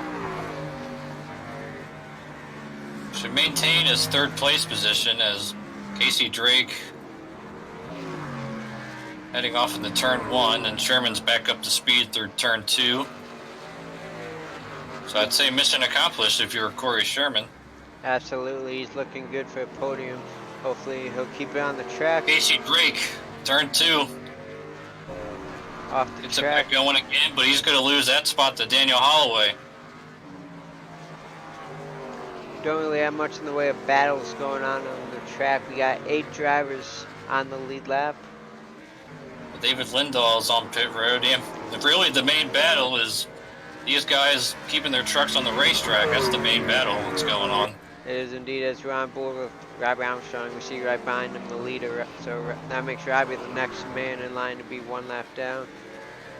Should maintain his 3rd place position as Casey Drake heading off into turn 1 and Sherman's back up to speed through turn 2. So I'd say mission accomplished if you're Corey Sherman. Absolutely, he's looking good for a podium. Hopefully he'll keep it on the track. Casey Drake, turn 2. Off the Gets it track. back going again, but he's going to lose that spot to Daniel Holloway. Don't really have much in the way of battles going on the track. We got 8 drivers on the lead lap. David Lindahl's on pit road. Yeah, really the main battle is these guys keeping their trucks on the racetrack. That's the main battle that's going on. It is indeed, as we're on board with Robbie Armstrong. We see right behind him the leader. So that makes Robbie the next man in line to be 1 lap down.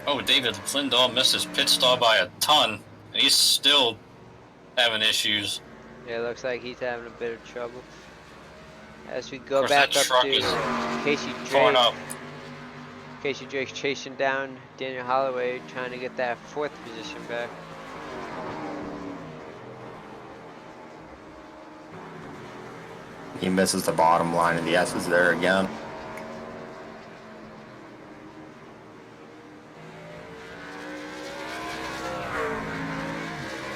Oh, David Lindahl missed his pit stop by a ton. And he's still having issues. Yeah, it looks like he's having a bit of trouble. As we go Of course, back that up truck to is Casey torn Drake. up. Casey Drake's chasing down Daniel Holloway, trying to get that 4th position back. He misses the bottom line of the S's there again.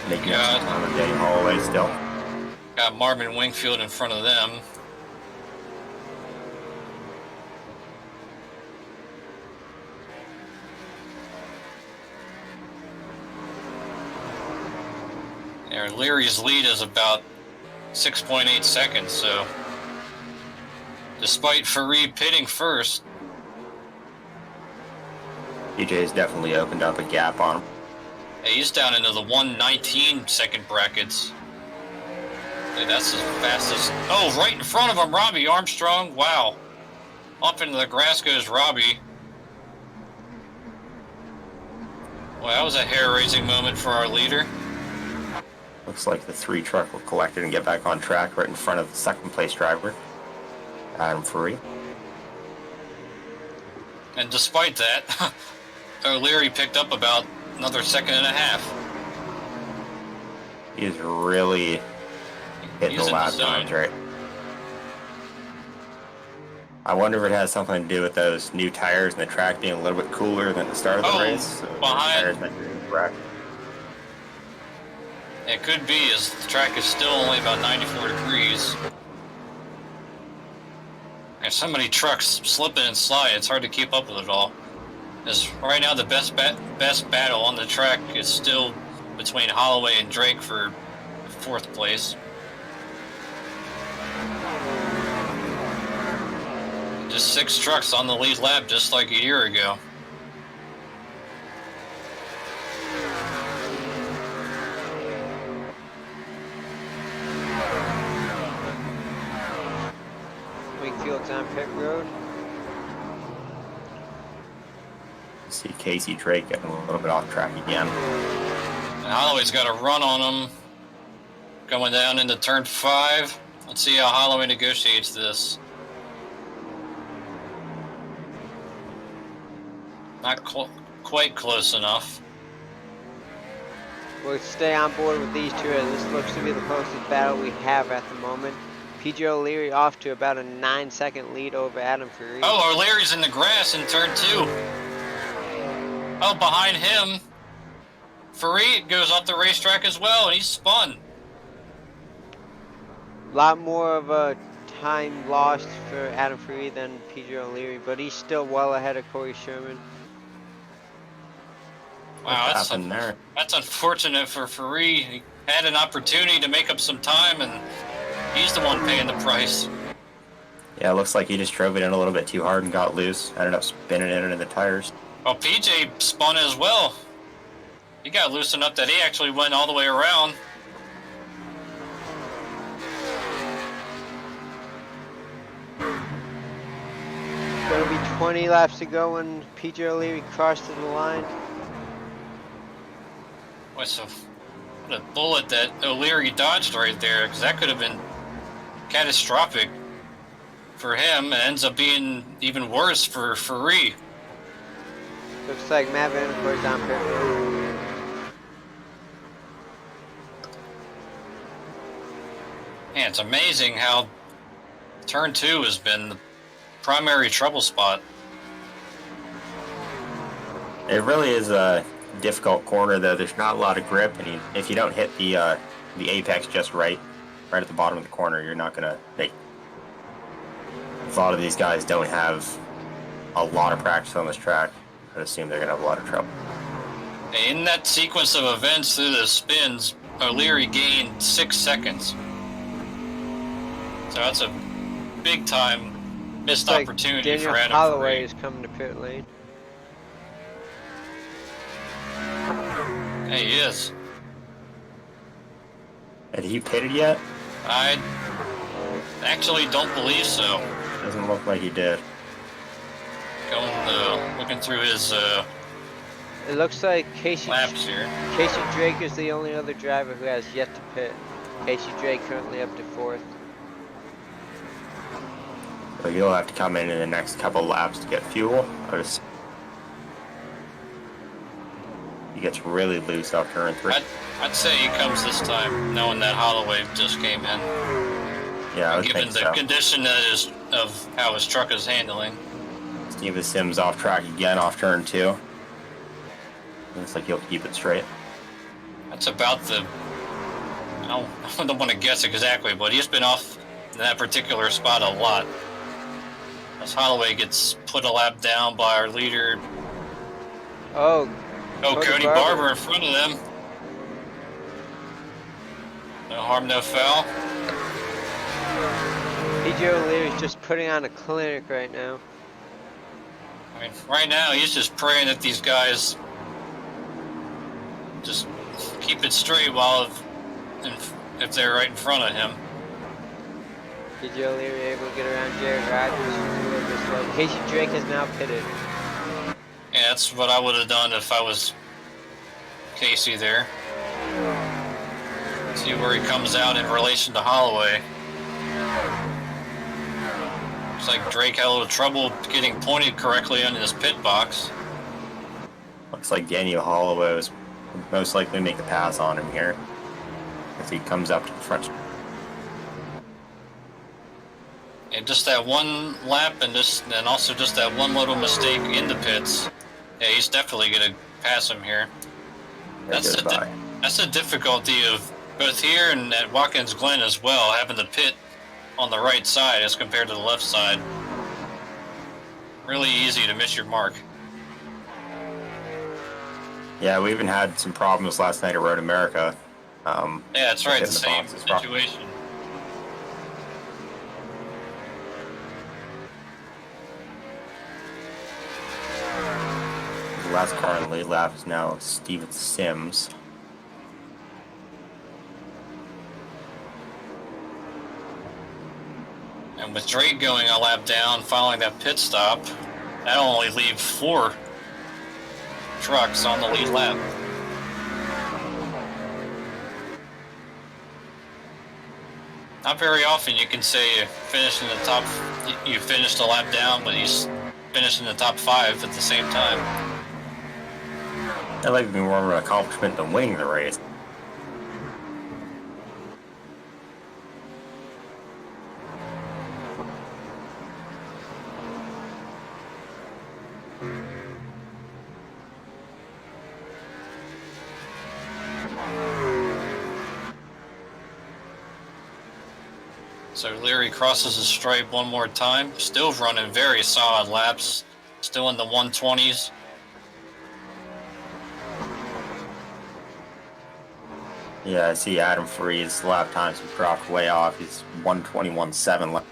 Making up some time with Daniel Holloway still. Got Marvin Wingfield in front of them. Yeah, Leary's lead is about 6.8 seconds, so despite Ferrari pitting first, PJ's definitely opened up a gap on him. yeah, he's down into the 1:19 second brackets. Hey, that's as fast as... Oh, right in front of him, Robbie Armstrong. Wow. Up into the grass goes Robbie. Well, that was a hair-raising moment for our leader. Looks like the 3 truck will collect it and get back on track right in front of the 2nd place driver, Adam Ferrari. And despite that, O'Leary picked up about another 1.5 seconds. He is really hitting He's the in lap the zone. times, right? I wonder if it has something to do with those new tires and the track being a little bit cooler than the start of the Oh, race. So the behind- tires might be incorrect. It could be, as the track is still only about 94 degrees. There's so many trucks slipping and sliding, it's hard to keep up with it all. Because right now the best battle on the track is still between Holloway and Drake for 4th place. Just 6 trucks on the lead lap, just like a year ago. Wingfield's on pit road. See Casey Drake getting a little bit off track again. And Holloway's got a run on him. Going down into turn 5. Let's see how Holloway negotiates this. Not quite close enough. We'll stay on board with these two, as this looks to be the closest battle we have at the moment. PJ O'Leary off to about a 9-second lead over Adam Ferrari. Oh, O'Leary's in the grass in turn 2. Oh, behind him, Farid goes off the racetrack as well, and he's spun. A lot more of a time lost for Adam Ferrari than PJ O'Leary, but he's still well ahead of Corey Sherman. Wow, there? That's unfortunate for Farid. He had an opportunity to make up some time, and he's the one paying the price. Yeah, it looks like he just drove it in a little bit too hard and got loose. Ended up spinning it into the tires. Well, PJ spun as well. He got loose enough that he actually went all the way around. Gonna be 20 laps to go when PJ O'Leary crosses the line. What a bullet that O'Leary dodged right there, because that could have been catastrophic for him, and ends up being even worse for Farid. Looks like Matt Vanderpool's on pit road. Man, it's amazing how turn 2 has been the primary trouble spot. It really is a difficult corner, though. There's not a lot of grip, and if you don't hit the apex just right at the bottom of the corner, you're not gonna make. A lot of these guys don't have a lot of practice on this track. I assume they're gonna have a lot of trouble. In that sequence of events through the spins, O'Leary gained 6 seconds. So that's a big time missed Looks like opportunity Daniel for Adam Holloway Farid. is coming to pit lane. Hey, he is. Have you pitted yet? I actually don't believe so. Doesn't look like he did. Going, looking through his It looks like Casey laps here. Drake is the only other driver who has yet to pit. Casey Drake currently up to 4th. So you'll have to come in the next couple laps to get fuel. He gets really loose off turn 3. I'd say he comes this time, knowing that Holloway just came in. Yeah, I would Given think the so. condition that is of how his truck is handling. Steve Sims off track again off turn 2. Looks like he'll keep it straight. That's about the. I don't want to guess exactly, but he's been off in that particular spot a lot. As Holloway gets put a lap down by our leader. Oh, Cody Barber in front of them. No harm, no foul. PJ O'Leary's just putting on a clinic right now. I mean, right now he's just praying that these guys just keep it straight while if they're right in front of him. PJ O'Leary able to get around Jared Rogers. Casey Drake has now pitted. Yeah, that's what I would have done if I was Casey there. See where he comes out in relation to Holloway. Looks like Drake had a little trouble getting pointed correctly in his pit box. Looks like Daniel Holloway was most likely make a pass on him here as he comes up to the front. And just that one lap and also just that one little mistake in the pits. Yeah, he's definitely going to pass him here. That's the difficulty of both here and at Watkins Glen as well, having the pit on the right side as compared to the left side. really easy to miss your mark. Yeah, we even had some problems last night at Road America. Yeah, that's right, the same boxes. situation. The last car in the lead lap is now Steven Sims. And with Drake going a lap down following that pit stop, that'll only leave 4 trucks on the lead lap. Not very often you can say you finished in the top, you finished a lap down, but you finished in the top 5 at the same time. That might be more of an accomplishment than winning the race. So Leary crosses the stripe one more time, still running very solid laps, still in the 120s. Yeah, I see Adam Free's lap times have dropped way off. He's 1:21.7.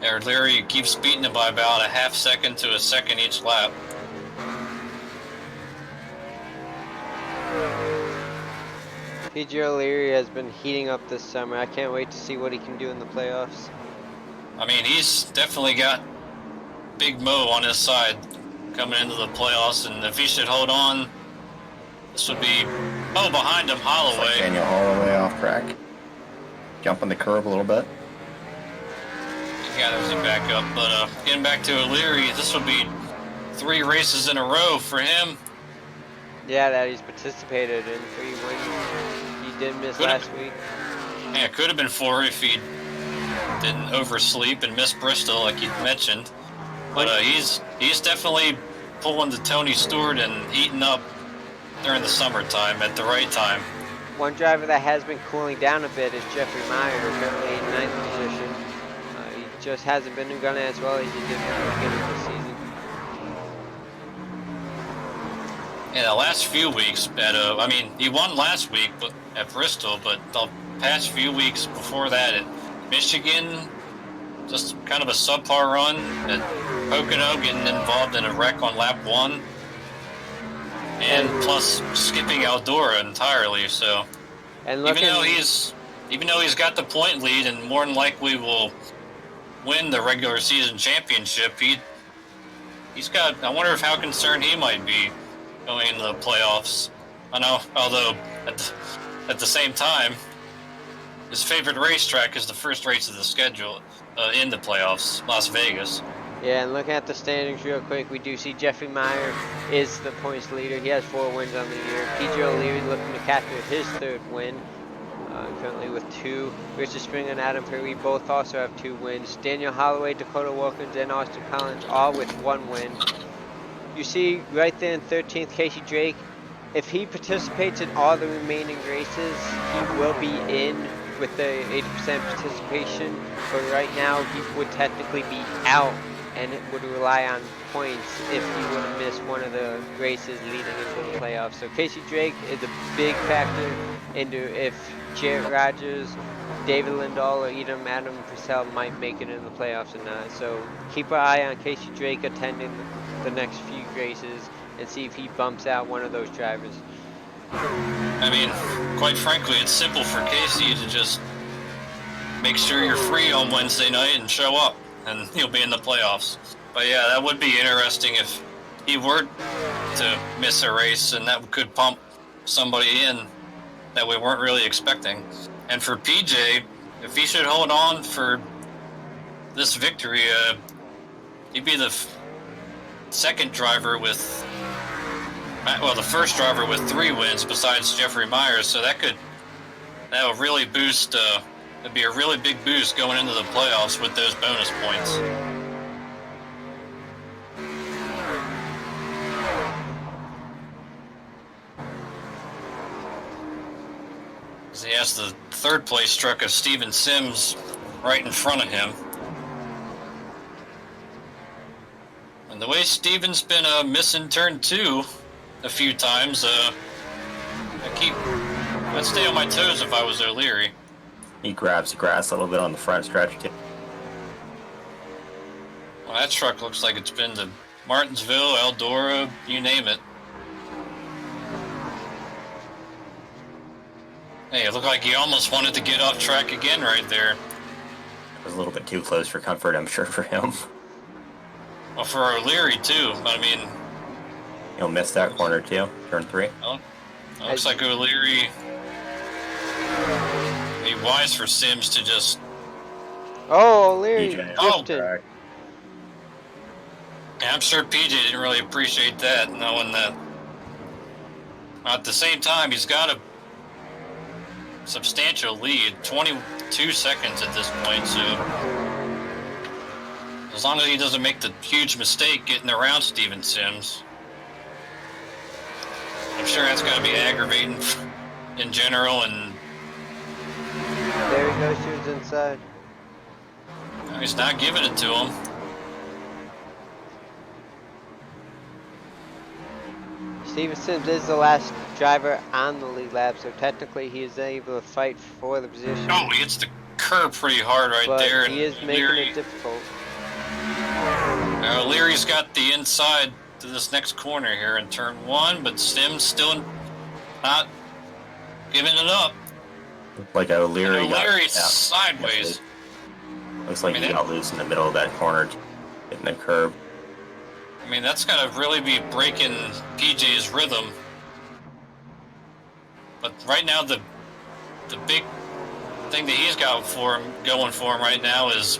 There, Leary keeps beating it by about a half second to a second each lap. PJ O'Leary has been heating up this summer. I can't wait to see what he can do in the playoffs. I mean, he's definitely got Big Mo on his side coming into the playoffs, and if he should hold on, this would be, oh, behind him, Holloway. Like Daniel Holloway off track. Jumping the curb a little bit. He gathers it back up, but getting back to O'Leary, this would be 3 races in a row for him. Yeah, that he's participated in 3 wins. He did miss last week. Yeah, it could have been 4 if he didn't oversleep and miss Bristol like you mentioned. But he's definitely pulling the Tony Stewart and heating up during the summertime at the right time. One driver that has been cooling down a bit is Jeffrey Meyer, currently in 9th position. He just hasn't been gunning as well as he did at the beginning of the season. Yeah, the last few weeks I mean, he won last week at Bristol, but the past few weeks before that at Michigan, just kind of a subpar run. At Pocono, getting involved in a wreck on lap 1. And plus skipping Eldora entirely, so And even though he's got the point lead and more than likely will win the regular season championship, he's got, I wonder how concerned he might be going into the playoffs. I know, although at the same time, his favorite racetrack is the first race of the schedule in the playoffs, Las Vegas. Yeah, and looking at the standings real quick, we do see Jeffrey Meyer is the points leader. He has 4 wins on the year. PJ O'Leary looking to capture his 3rd win, currently with 2. Richard Springer and Adam Perry both also have 2 wins. Daniel Holloway, Dakota Wilkins, and Austin Collins all with 1 win. You see right there in 13th, Casey Drake. If he participates in all the remaining races, he will be in with the 80% participation. But right now, he would technically be out and it would rely on points if he would have missed one of the races leading into the playoffs. So Casey Drake is a big factor into if Jarrett Rogers, David Lindahl, or even Adam Purcell might make it in the playoffs or not. So keep an eye on Casey Drake attending the next few races and see if he bumps out one of those drivers. I mean, quite frankly, it's simple for Casey to just make sure you're free on Wednesday night and show up, and he'll be in the playoffs. But yeah, that would be interesting if he were to miss a race, and that could pump somebody in that we weren't really expecting. And for PJ, if he should hold on for this victory, he'd be the second driver with, well, the first driver with 3 wins besides Jeffrey Myers, so that would really boost, it'd be a really big boost going into the playoffs with those bonus points. He has the 3rd place truck of Steven Sims right in front of him. And the way Steven's been missing turn 2 a few times, I'd stay on my toes if I was O'Leary. He grabs the grass a little bit on the front stretch too. Well, that truck looks like it's been to Martinsville, Eldora, you name it. Hey, it looked like he almost wanted to get off track again right there. It was a little bit too close for comfort, I'm sure, for him. Well, for O'Leary too. I mean, He'll miss that corner too, turn 3. well, it looks like O'Leary. It'd be wise for Sims to just. Oh, O'Leary PJ. drifted. Oh, Yeah, I'm sure PJ didn't really appreciate that, knowing that. At the same time, he's got a substantial lead, 22 seconds at this point, so as long as he doesn't make the huge mistake getting around Steven Sims, I'm sure that's got to be aggravating in general, and There he goes to his inside. he's not giving it to him. Steven Sims is the last driver on the lead lap, so technically he is able to fight for the position. Oh, he hits the curb pretty hard right but there, he is and making Leary, it difficult. Leary's got the inside to this next corner here in turn 1, but Sims still not giving it up. like O'Leary got sideways. Looks like I mean, he got loose in the middle of that corner, hitting the curb. I mean, that's got to really be breaking PJ's rhythm. But right now, the big thing that he's got going for him right now is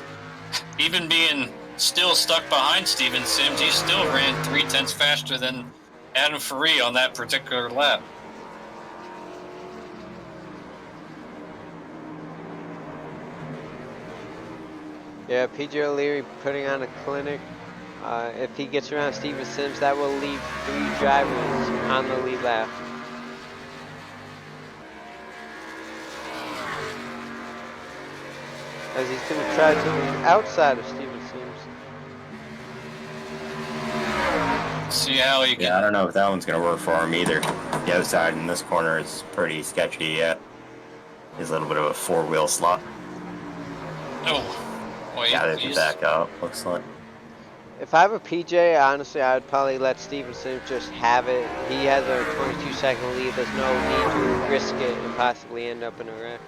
even being still stuck behind Steven Sims, he still ran 0.3 faster than Adam Faree on that particular lap. Yeah, PJ O'Leary putting on a clinic. If he gets around Steven Sims, that will leave 3 drivers on the lead lap. As he's going to try to move outside of Steven Sims. See how he can. Yeah, I don't know if that one's going to work for him either. The outside in this corner is pretty sketchy yet. There's a little bit of a 4-wheel slot. Oh, wait, Yeah, there's a he's- back up, looks like. If I were PJ, honestly, I would probably let Steven Sims just have it. He has a 22-second lead. There's no need to risk it and possibly end up in a wreck.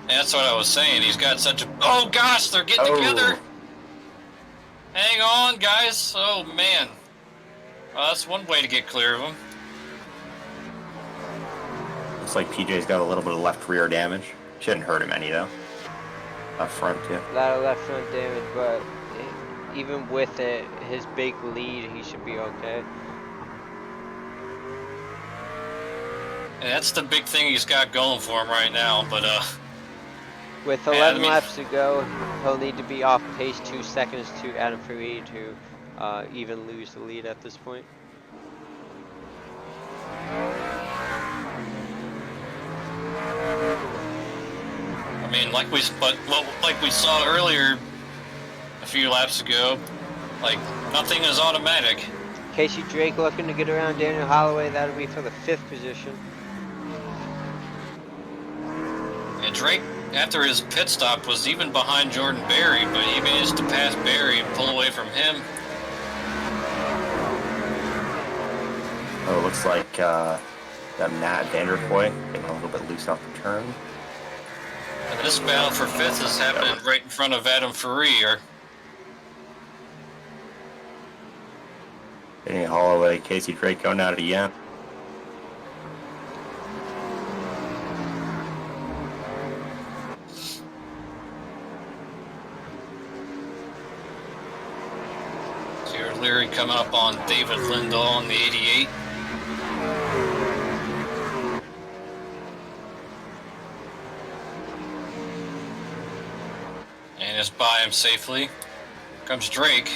That's what I was saying. He's got such a. Oh gosh, they're getting together. Hang on, guys. Oh man. Well, that's one way to get clear of him. Looks like PJ's got a little bit of left rear damage. Shouldn't hurt him any though. Up front too. A lot of left front damage, but even with it, his big lead, he should be okay. And that's the big thing he's got going for him right now. But With Yeah, 11 I mean- laps to go, he'll need to be off pace 2 seconds to Adam Faree to even lose the lead at this point. I mean, like we saw earlier, a few laps ago, like nothing is automatic. Casey Drake looking to get around Daniel Holloway. That'll be for the 5th position. And Drake, after his pit stop, was even behind Jordan Berry, but he managed to pass Berry and pull away from him. Oh, it looks like that Matt Vanderpoy getting a little bit loose off the turn. And this battle for 5th is happening right in front of Adam Faree. Danny Holloway, Casey Drake going at it again. So here's Leary coming up on David Lindahl in the 88. And is by him safely. Comes Drake.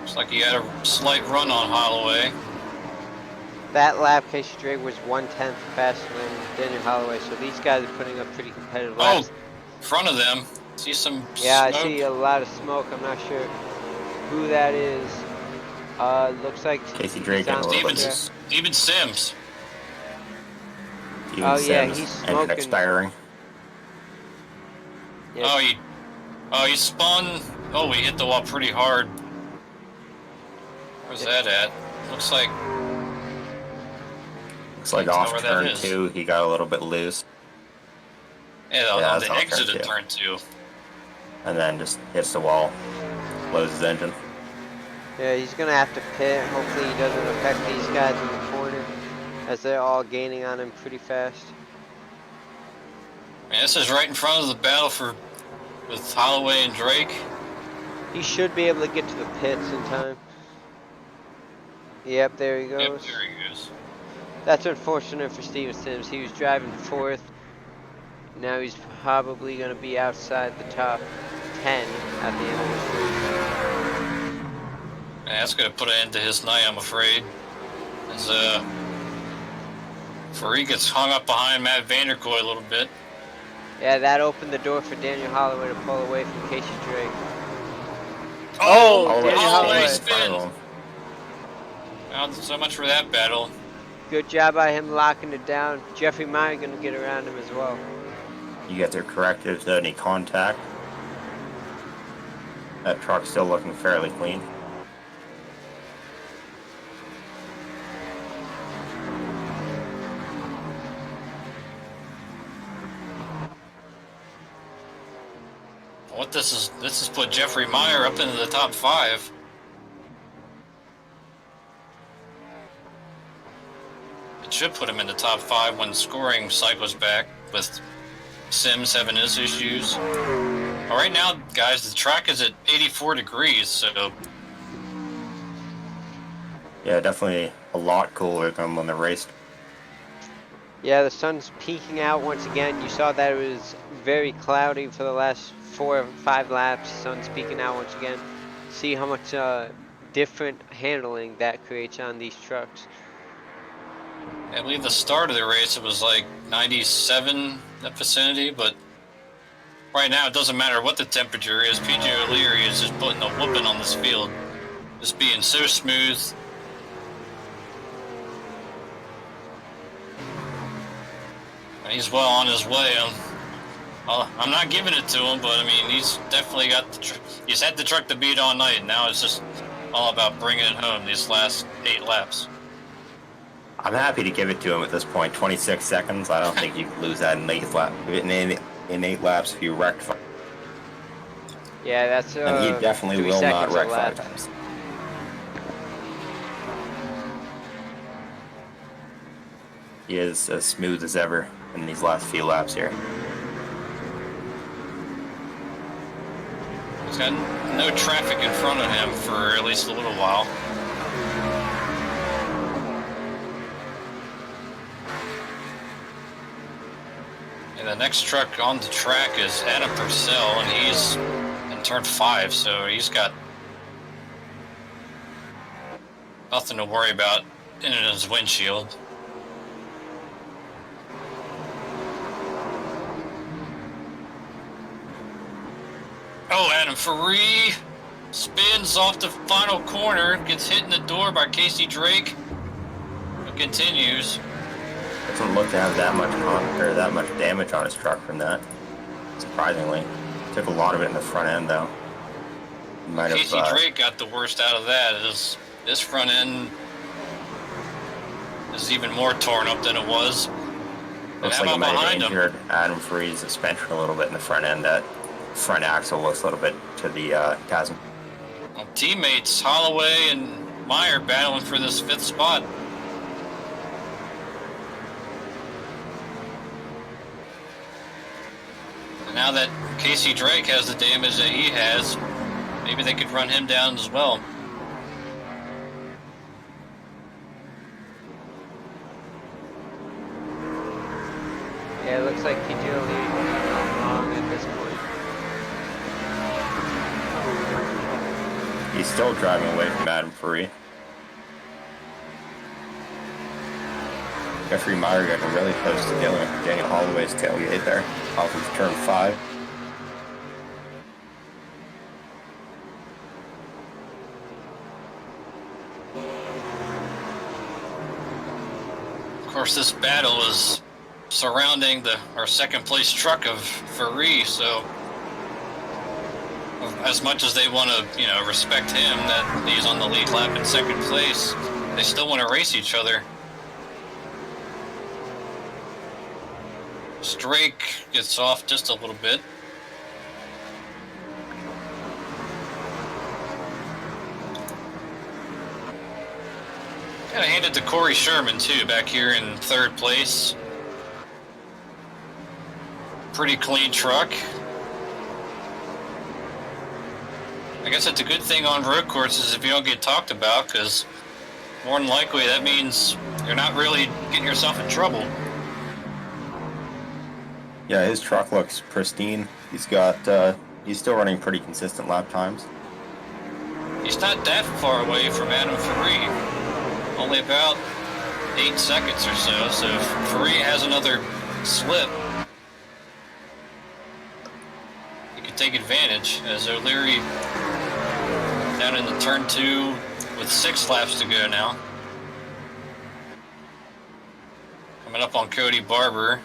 Looks like he had a slight run on Holloway. That lap, Casey Drake was 1/10 faster than Daniel Holloway, so these guys are putting up pretty competitive laps. In front of them. See some Yeah, smoke? I see a lot of smoke. I'm not sure. who that is. Looks like Casey Drake he's and a on little the bit track. loose. Steven Sims. Steven Oh, yeah, Sims, he's engine smoking. expiring. Yeah, He spun. Oh, he hit the wall pretty hard. Where's that at? Looks like Like Can't tell off where that turn is. 2, he got a little bit loose. yeah, Yeah, on that's the off exit turn of two. turn 2. And then just hits the wall, blows his engine. yeah, he's gonna have to pit. Hopefully he doesn't affect these guys in the corner, as they're all gaining on him pretty fast. Man, this is right in front of the battle with Holloway and Drake. He should be able to get to the pits in time. Yep, there he Yep, goes. there he goes. That's unfortunate for Steven Sims. He was driving 4th. Now he's probably going to be outside the top 10 at the end of this race. Man, that's going to put an end to his night, I'm afraid. As Farid gets hung up behind Matt Vanderkoy a little bit. Yeah, that opened the door for Daniel Holloway to pull away from Casey Drake. Oh, Daniel Holloway. spin! Well, so much for that battle. Good job by him locking it down. Jeffrey Meyer going to get around him as well. You get their correctives, any contact. That truck's still looking fairly clean. What this has put Jeffrey Meyer up into the top 5. It should put him in the top 5 when scoring cycles back, with Sims having his issues. Well, right now, guys, the track is at 84 degrees, so Yeah, definitely a lot cooler than when they raced. Yeah, the sun's peeking out once again. You saw that it was very cloudy for the last 4 or 5 laps. Sun's peeking out once again. See how much different handling that creates on these trucks. I believe the start of the race it was like 97, that vicinity, but right now it doesn't matter what the temperature is. PJ O'Leary is just putting a whooping on this field. Just being so smooth. And he's well on his way. I'm not giving it to him, but I mean, he's definitely got he's had the truck to beat all night. Now it's just all about bringing it home these last 8 laps. I'm happy to give it to him at this point. 26 seconds. I don't think you could lose that in 8 laps if you wrecked 5. Yeah, that's And he definitely 3 will not seconds a wreck lap. 5 times. He is as smooth as ever in these last few laps here. He's got no traffic in front of him for at least a little while. And the next truck on the track is Adam Purcell, and he's in turn 5, so he's got nothing to worry about in his windshield. Oh, Adam Farid spins off the final corner, gets hit in the door by Casey Drake, but continues. Doesn't look to have that much damage on his truck from that. Surprisingly, took a lot of it in the front end though. Might Casey have, Drake got the worst out of that. This front end is even more torn up than it was. And looks how like he about might have behind him? injured Adam Farid's suspension a little bit in the front end. That front axle looks a little bit to the chasm. Well, teammates Holloway and Meyer battling for this 5th spot. And now that Casey Drake has the damage that he has, maybe they could run him down as well. Yeah, it looks like PJ O'Leary long at this point. He's still driving away from Adam Farid. Jeffrey Meyer getting really close to Daniel Holloway's tailgate there, off of turn 5. course, this battle is surrounding our second place truck of Ferrari, so as much as they want to, respect him that he's on the lead lap in second place, they still want to race each other. Drake gets off just a little bit. Gotta hand it to Corey Sherman too, back here in third place. Pretty clean truck. I guess it's a good thing on road courses if you don't get talked about, because more than likely that means you're not really getting yourself in trouble. Yeah, his truck looks pristine. He's still running pretty consistent lap times. He's not that far away from Adam Ferrari. Only about 8 seconds or so. So if Ferrari has another slip, he could take advantage, as O'Leary down into turn 2 with 6 laps to go now. Coming up on Cody Barber.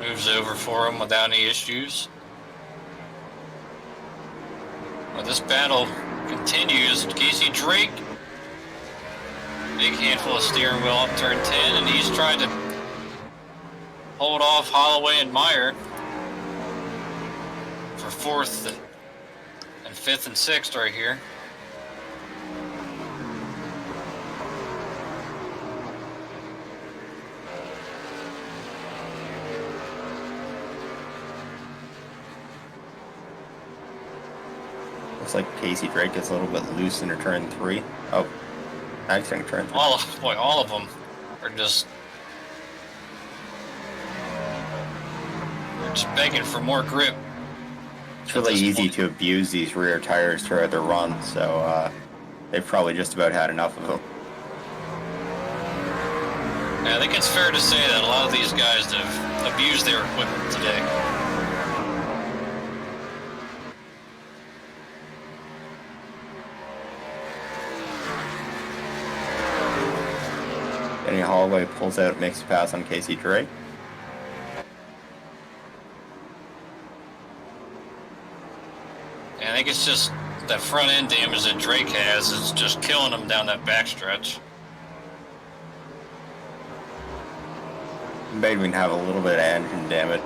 Moves over for him without any issues. Well, this battle continues. Casey Drake, big handful of steering wheel up turn 10, and he's trying to hold off Holloway and Meyer for 4th and 5th and 6th right here. Looks like Casey Drake gets a little bit loose into turn 3. Oh, actually turn 3. All of them are just begging for more grip. It's really easy to abuse these rear tires throughout their run, so they've probably just about had enough of them. Yeah, I think it's fair to say that a lot of these guys have abused their equipment today. Danny Holloway pulls out, makes a pass on Casey Drake. I think it's just that front end damage that Drake has is just killing him down that backstretch. Maybe we can have a little bit of engine damage,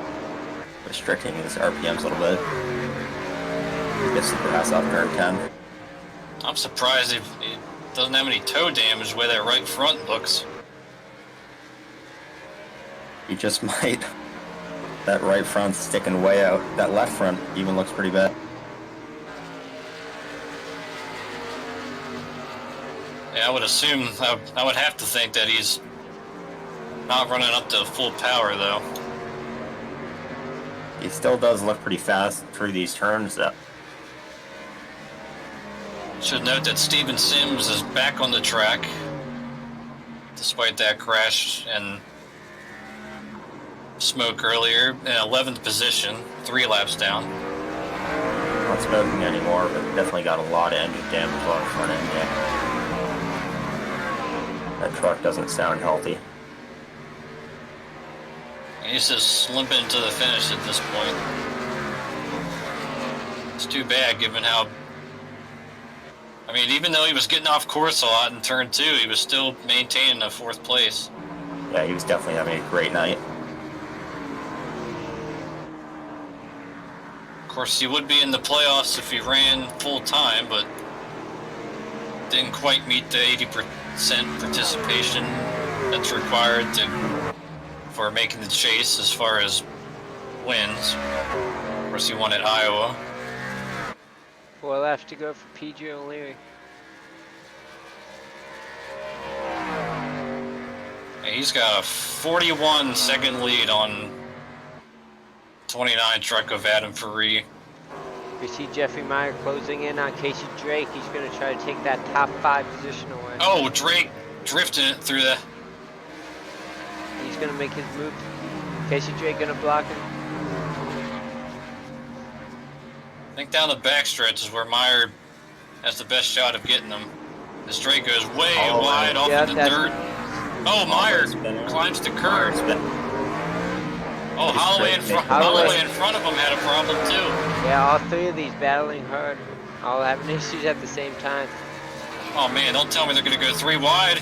restricting his RPMs a little bit. Gets the pass off turn 10. I'm surprised if it doesn't have any toe damage the way that right front looks. He just might. That right front's sticking way out. That left front even looks pretty bad. Yeah, I would assume, I would have to think that he's not running up to full power, though. He still does look pretty fast through these turns, though. Should note that Steven Sims is back on the track, despite that crash and smoke earlier, in 11th position, 3 laps down. Not smoking anymore, but definitely got a lot of engine damage on the front end, yeah. That truck doesn't sound healthy. He's just limping to the finish at this point. It's too bad, given how... I mean, even though he was getting off course a lot in turn 2, he was still maintaining a 4th place. Yeah, he was definitely having a great night. Of course, he would be in the playoffs if he ran full time, but didn't quite meet the 80% participation that's required for making the chase as far as wins. Of course, he won at Iowa. 4 laps to go for PJ O'Leary. And he's got a 41-second lead on 29 truck of Adam Ferrari. We see Jeffrey Meyer closing in on Casey Drake. He's going to try to take that top 5 position away. Oh, Drake drifting it through the... He's going to make his move. Casey Drake going to block him. I think down the backstretch is where Meyer has the best shot of getting them. This Drake goes way Oh, wide off yeah, into that's- dirt. Oh, Meyer spinning. climbs the curb. Oh, It's Holloway in, great. Holloway in front of him had a problem too. Yeah, all three of these battling hard, all having issues at the same time. Oh man, don't tell me they're going to go 3 wide.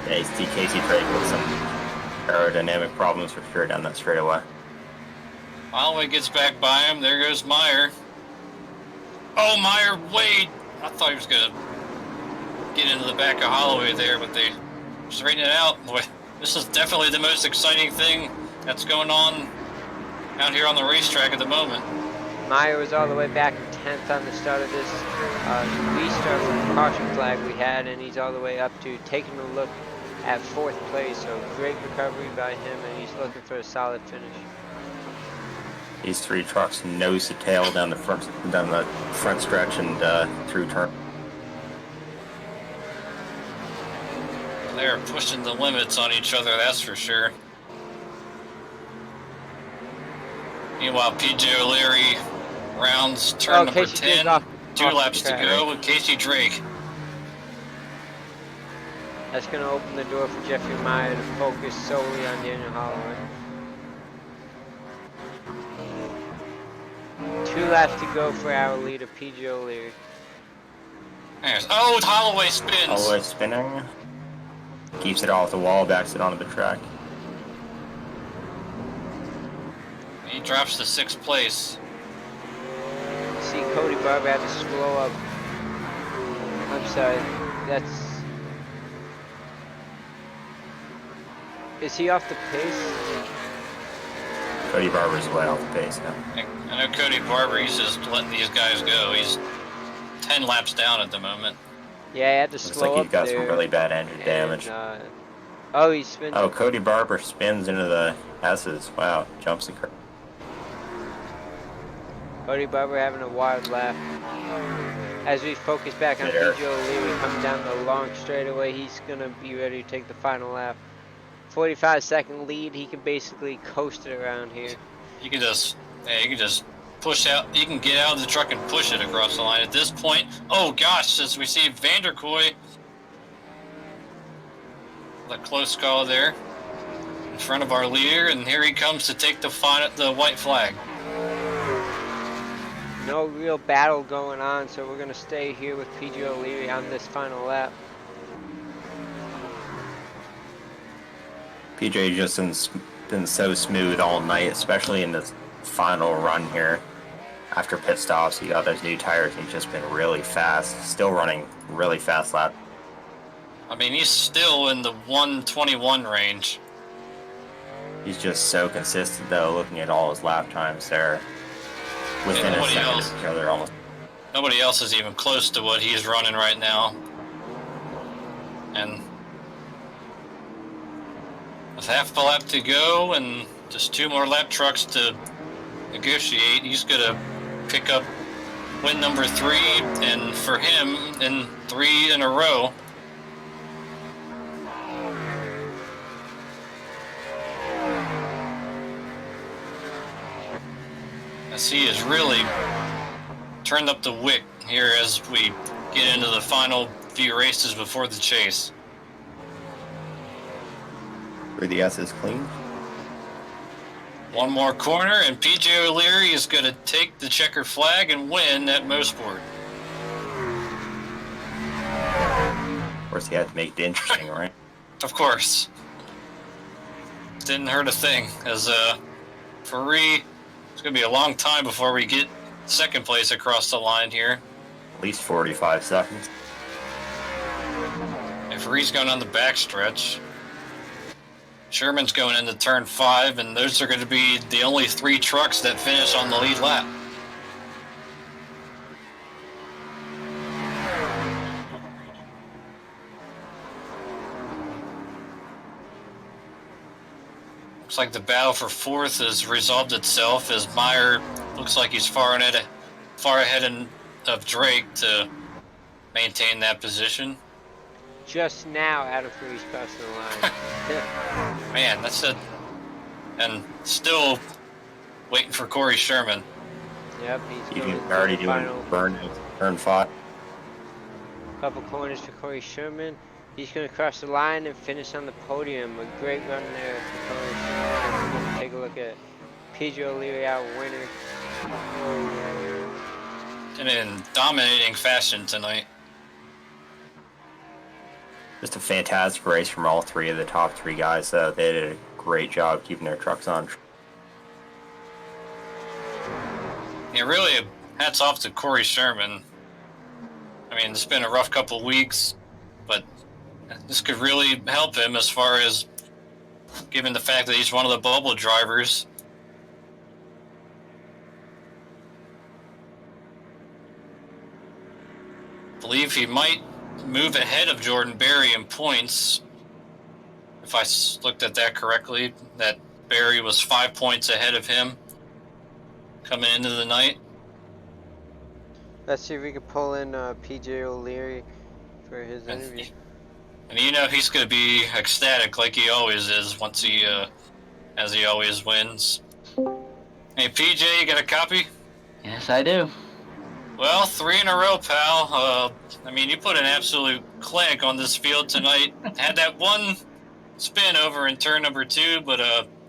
Yeah, he's Casey Drake with some aerodynamic problems for sure down that straightaway. Holloway gets back by him. There goes Meyer. Oh, Meyer, wait. I thought he was going to get into the back of Holloway there, but they straightened it out. Boy, this is definitely the most exciting thing that's going on out here on the racetrack at the moment. Meyer was all the way back in 10th on the start of this restart with the caution flag we had, and he's all the way up to taking a look at 4th place. So great recovery by him, and he's looking for a solid finish. These 3 trucks nose to tail down the front stretch and through turn. They're pushing the limits on each other, that's for sure. Meanwhile, PJ O'Leary rounds turn number Casey 10, Drake two off the laps to track. go with Casey Drake. That's going to open the door for Jeffrey Meyer to focus solely on Daniel Holloway. 2 laps to go for our leader, PJ O'Leary. Oh, Holloway spins. Holloway spinning. Keeps it off the wall, backs it onto the track. He drops to 6th place. See Cody Barber had to slow up. I'm sorry, that's... Is he off the pace? Cody Barber's way off the pace now. I know Cody Barber, he's just letting these guys go. He's 10 laps down at the moment. Yeah, he had to Looks slow like up he's got there. some really bad engine damage. And, oh, he spins. Oh, Cody Barber spins into the S's. Wow, jumps the curve. Cody Barber having a wild lap. As we focus back on There. PJ O'Leary coming down the long straightaway, he's going to be ready to take the final lap. 45-second lead, he can basically coast it around here. You can just push out. You can get out of the truck and push it across the line. At this point, oh gosh, as we see Vanderkoy, the close call there in front of our leader, and here he comes to take the white flag. No real battle going on, so we're going to stay here with PJ O'Leary on this final lap. PJ just been so smooth all night, especially in this final run here. After pit stops, he got those new tires. He's just been really fast, still running really fast lap. I mean, he's still in the 121 range. He's just so consistent, though. Looking at all his lap times, they're within a nobody second else. of each other almost. Nobody else is even close to what he's running right now. And with half a lap to go and just 2 more lap trucks to negotiate, he's going to pick up win number 3, and for him, in 3 in a row. As he has really turned up the wick here as we get into the final few races before the chase. Through the S's clean. One more corner, and PJ O'Leary is going to take the checker flag and win at Motorsport. Of course, he had to make it interesting, right? Of course. Didn't hurt a thing, as Ferrari, it's going to be a long time before we get 2nd place across the line here. At least 45 seconds. And Ferrari's going on the backstretch. Sherman's going into turn 5, and those are going to be the only 3 trucks that finish on the lead lap. Looks like the battle for 4th has resolved itself as Meyer looks like he's far ahead of Drake to maintain that position. Just now, out of Ferrari's personal line. Man, that's it. And still waiting for Corey Sherman. Yep, he's You going can to already the doing final. burn turn 5. Couple corners for Corey Sherman. He's going to cross the line and finish on the podium. A great run there for Corey Sherman. We're going to take a look at PJ O'Leary, our winner. And in dominating fashion tonight. Just a fantastic race from all three of the top three guys. They did a great job keeping their trucks on. Yeah, really, hats off to Corey Sherman. I mean, it's been a rough couple weeks, but this could really help him as far as given the fact that he's one of the bubble drivers. I believe he might move ahead of Jordan Berry in points. If I looked at that correctly, that Berry was 5 points ahead of him coming into the night. Let's see if we can pull in PJ O'Leary for his interview. And you know he's going to be ecstatic like he always is once he, as he always wins. Hey PJ, you got a copy? Yes, I do. Well, 3 in a row, pal. I mean, you put an absolute clank on this field tonight. Had that one spin over in turn number 2, but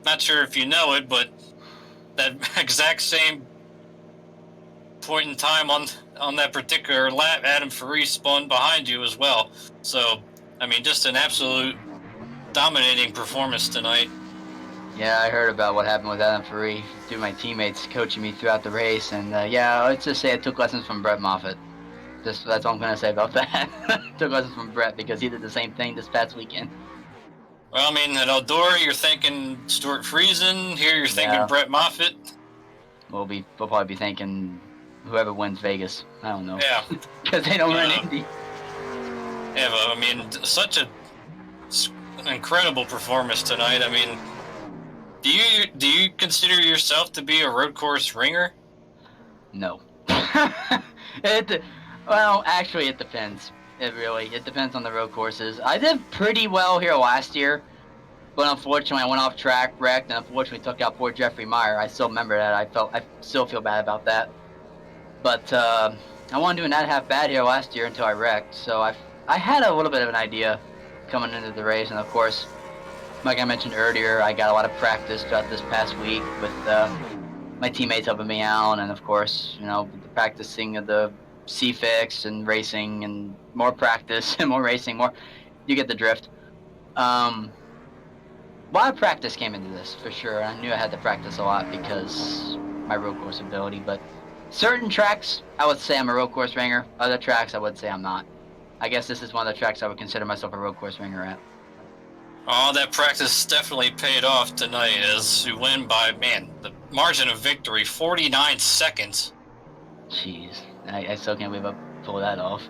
not sure if you know it, but that exact same point in time on that particular lap, Adam Ferree spun behind you as well. So, I mean, just an absolute dominating performance tonight. Yeah, I heard about what happened with Adam Ferree through my teammates coaching me throughout the race, and yeah, let's just say I took lessons from Brett Moffitt. That's all I'm gonna say about that. Took lessons from Brett because he did the same thing this past weekend. Well, I mean, at Eldora, you're thinking Stuart Friesen. Here, you're thinking Brett Moffitt. We'll probably be thinking whoever wins Vegas. I don't know. Yeah. Because they don't run Indy. Yeah, but I mean, such an incredible performance tonight. I mean, do you consider yourself to be a road course ringer? No. Well, actually, it depends. It depends on the road courses. I did pretty well here last year, but unfortunately, I went off track, wrecked, and unfortunately took out poor Jeffrey Meyer. I still remember that. I still feel bad about that. But I wasn't doing that half bad here last year until I wrecked. So I had a little bit of an idea coming into the race, and of course, like I mentioned earlier, I got a lot of practice throughout this past week with my teammates helping me out, and of course, you know, the practicing of the C-Fix and racing and more practice and more racing, you get the drift. A lot of practice came into this, for sure. I knew I had to practice a lot because my road course ability, but certain tracks, I would say I'm a road course ringer. Other tracks, I would say I'm not. I guess this is one of the tracks I would consider myself a road course ringer at. Oh, that practice definitely paid off tonight as you win by, man, the margin of victory, 49 seconds. Jeez, I still can't believe I pulled that off.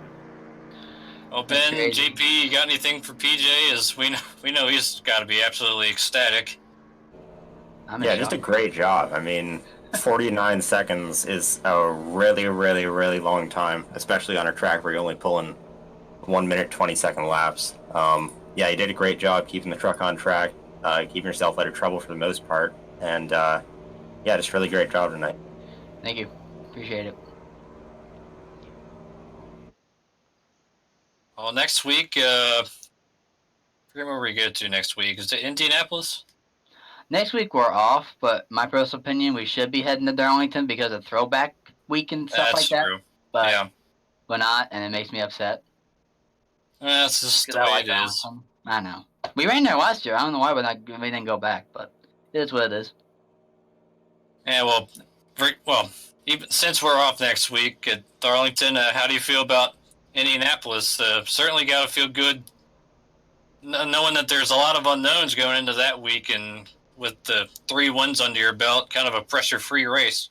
Well, Ben, JP, you got anything for PJ? As we know he's got to be absolutely ecstatic. Yeah, just a great job. I mean, 49 seconds is a really, really, really long time, especially on a track where you're only pulling 1 minute, 20-second laps. Yeah, you did a great job keeping the truck on track, keeping yourself out of trouble for the most part, and yeah, just really great job tonight. Thank you. Appreciate it. Well, next week, I forget where we go to next week. Is it Indianapolis? Next week we're off, but my personal opinion, we should be heading to Darlington because of throwback week and stuff like that. That's true. But yeah. We're not, and it makes me upset. That's just the way it is. I know. We ran there last year. I don't know why we didn't go back, but it is what it is. Yeah, well, even since we're off next week at Darlington, how do you feel about Indianapolis? Certainly got to feel good knowing that there's a lot of unknowns going into that week, and with the 3 wins under your belt, kind of a pressure-free race.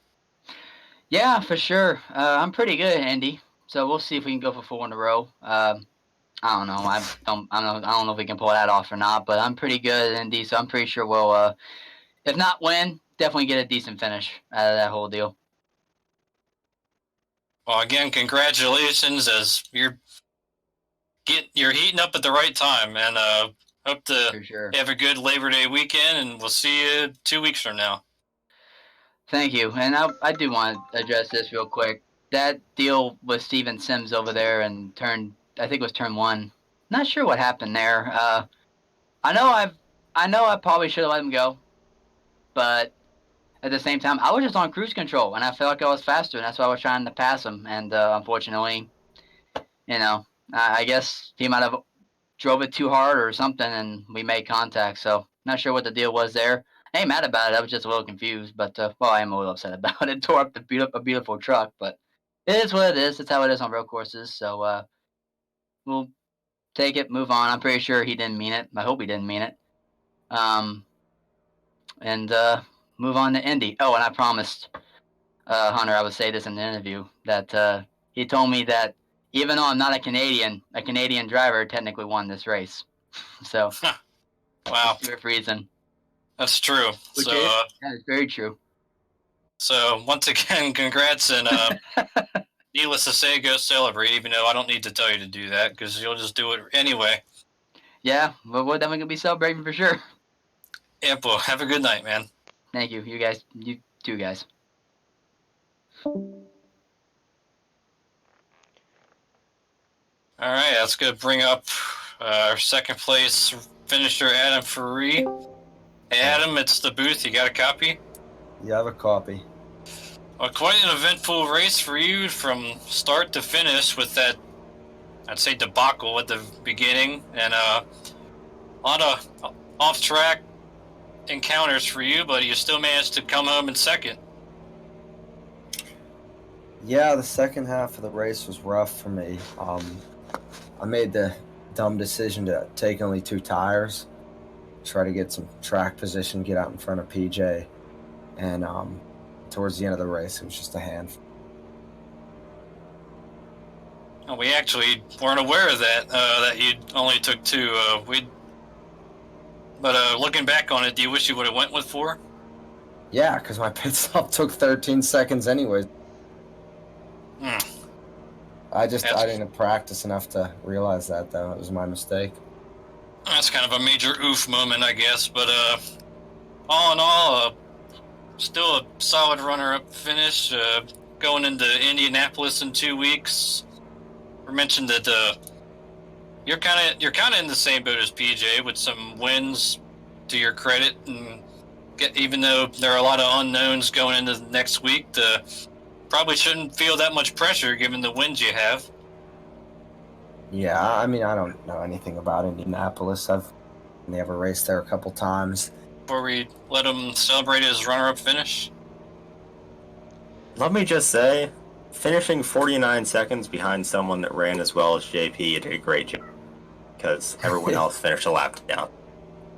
Yeah, for sure. I'm pretty good at Indy, so we'll see if we can go for 4 in a row. I don't know. I don't know if we can pull that off or not, but I'm pretty good at Indy, so I'm pretty sure we'll, if not win, definitely get a decent finish out of that whole deal. Well, again, congratulations, as you're heating up at the right time, and hope to have a good Labor Day weekend, and we'll see you 2 weeks from now. Thank you, and I do want to address this real quick. That deal with Steven Sims over there and turn think it was turn 1. Not sure what happened there. I know I probably should have let him go, but at the same time, I was just on cruise control, and I felt like I was faster, and that's why I was trying to pass him. And unfortunately, I guess he might have drove it too hard or something, and we made contact. So not sure what the deal was there. I ain't mad about it. I was just a little confused, but well, I am a little upset about it. Tore up a beautiful truck, but it is what it is. It's how it is on road courses. So we'll take it, move on. I'm pretty sure he didn't mean it. I hope he didn't mean it. And move on to Indy. Oh, and I promised Hunter I would say this in the interview that he told me that even though I'm not a Canadian driver technically won this race. So, Wow, for reason. that's true. Which So, that is very true. So once again, congrats, and needless to say, go celebrate. Even though I don't need to tell you to do that because you'll just do it anyway. Yeah, but we're definitely gonna be celebrating for sure. Ample. Have a good night, man. Thank you, you guys. You too, guys. All right, let's go bring up our second place finisher, Adam Faree. Hey, Adam, it's the booth. You got a copy? You have a copy. Well, quite an eventful race for you from start to finish with that, I'd say, debacle at the beginning, and a lot of off-track encounters for you, but you still managed to come home in second. Yeah, the second half of the race was rough for me. I made the dumb decision to take only 2 tires, try to get some track position, get out in front of PJ, and towards the end of the race, it was just a handful. Well, we actually weren't aware of that, that you only took 2. But looking back on it, do you wish you would have went with 4? Yeah, because my pit stop took 13 seconds anyways. I didn't practice enough to realize that, though. It was my mistake. That's kind of a major oof moment, I guess. But all in all, still a solid runner-up finish. Going into Indianapolis in 2 weeks. We mentioned that you're kind of in the same boat as PJ with some wins to your credit, and even though there are a lot of unknowns going into next week, probably shouldn't feel that much pressure given the wins you have. Yeah, I mean, I don't know anything about Indianapolis. I've never raced there a couple times. Before we let him celebrate his runner-up finish? Let me just say, finishing 49 seconds behind someone that ran as well as JP, you did a great job. Because everyone else finished a lap down.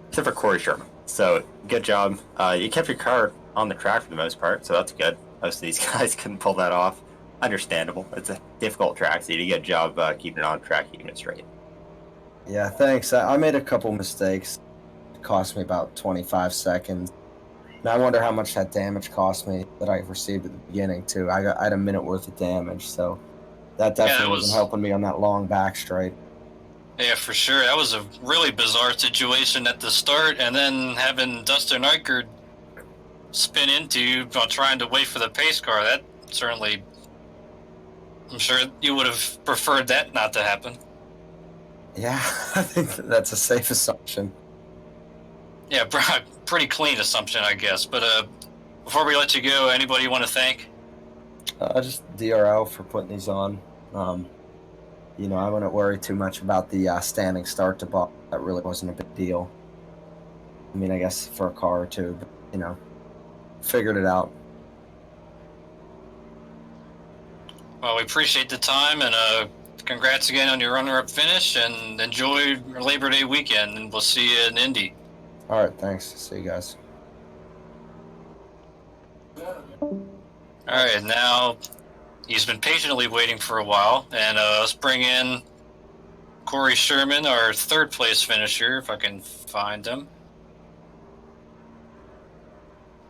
Except for Corey Sherman. So, good job. You kept your car on the track for the most part, so that's good. Most of these guys couldn't pull that off. Understandable. It's a difficult track, so you did a good job keeping it on track, keeping it straight. Yeah, thanks. I made a couple mistakes. It cost me about 25 seconds. And I wonder how much that damage cost me that I received at the beginning, too. I had a minute worth of damage, so that definitely wasn't helping me on that long back straight. Yeah, for sure. That was a really bizarre situation at the start, and then having Dustin Eichert spin into you while trying to wait for the pace car. That certainly, I'm sure you would have preferred that not to happen. Yeah, I think that's a safe assumption. Yeah, pretty clean assumption, I guess. But before we let you go, anybody you want to thank? Just DRL for putting these on. I wouldn't worry too much about the standing start to ball. That really wasn't a big deal. I mean, I guess for a car or two, but, figured it out. Well, we appreciate the time, and congrats again on your runner-up finish, and enjoy Labor Day weekend, and we'll see you in Indy. All right, thanks. See you guys. All right, now he's been patiently waiting for a while, and let's bring in Corey Sherman, our third place finisher, if I can find him.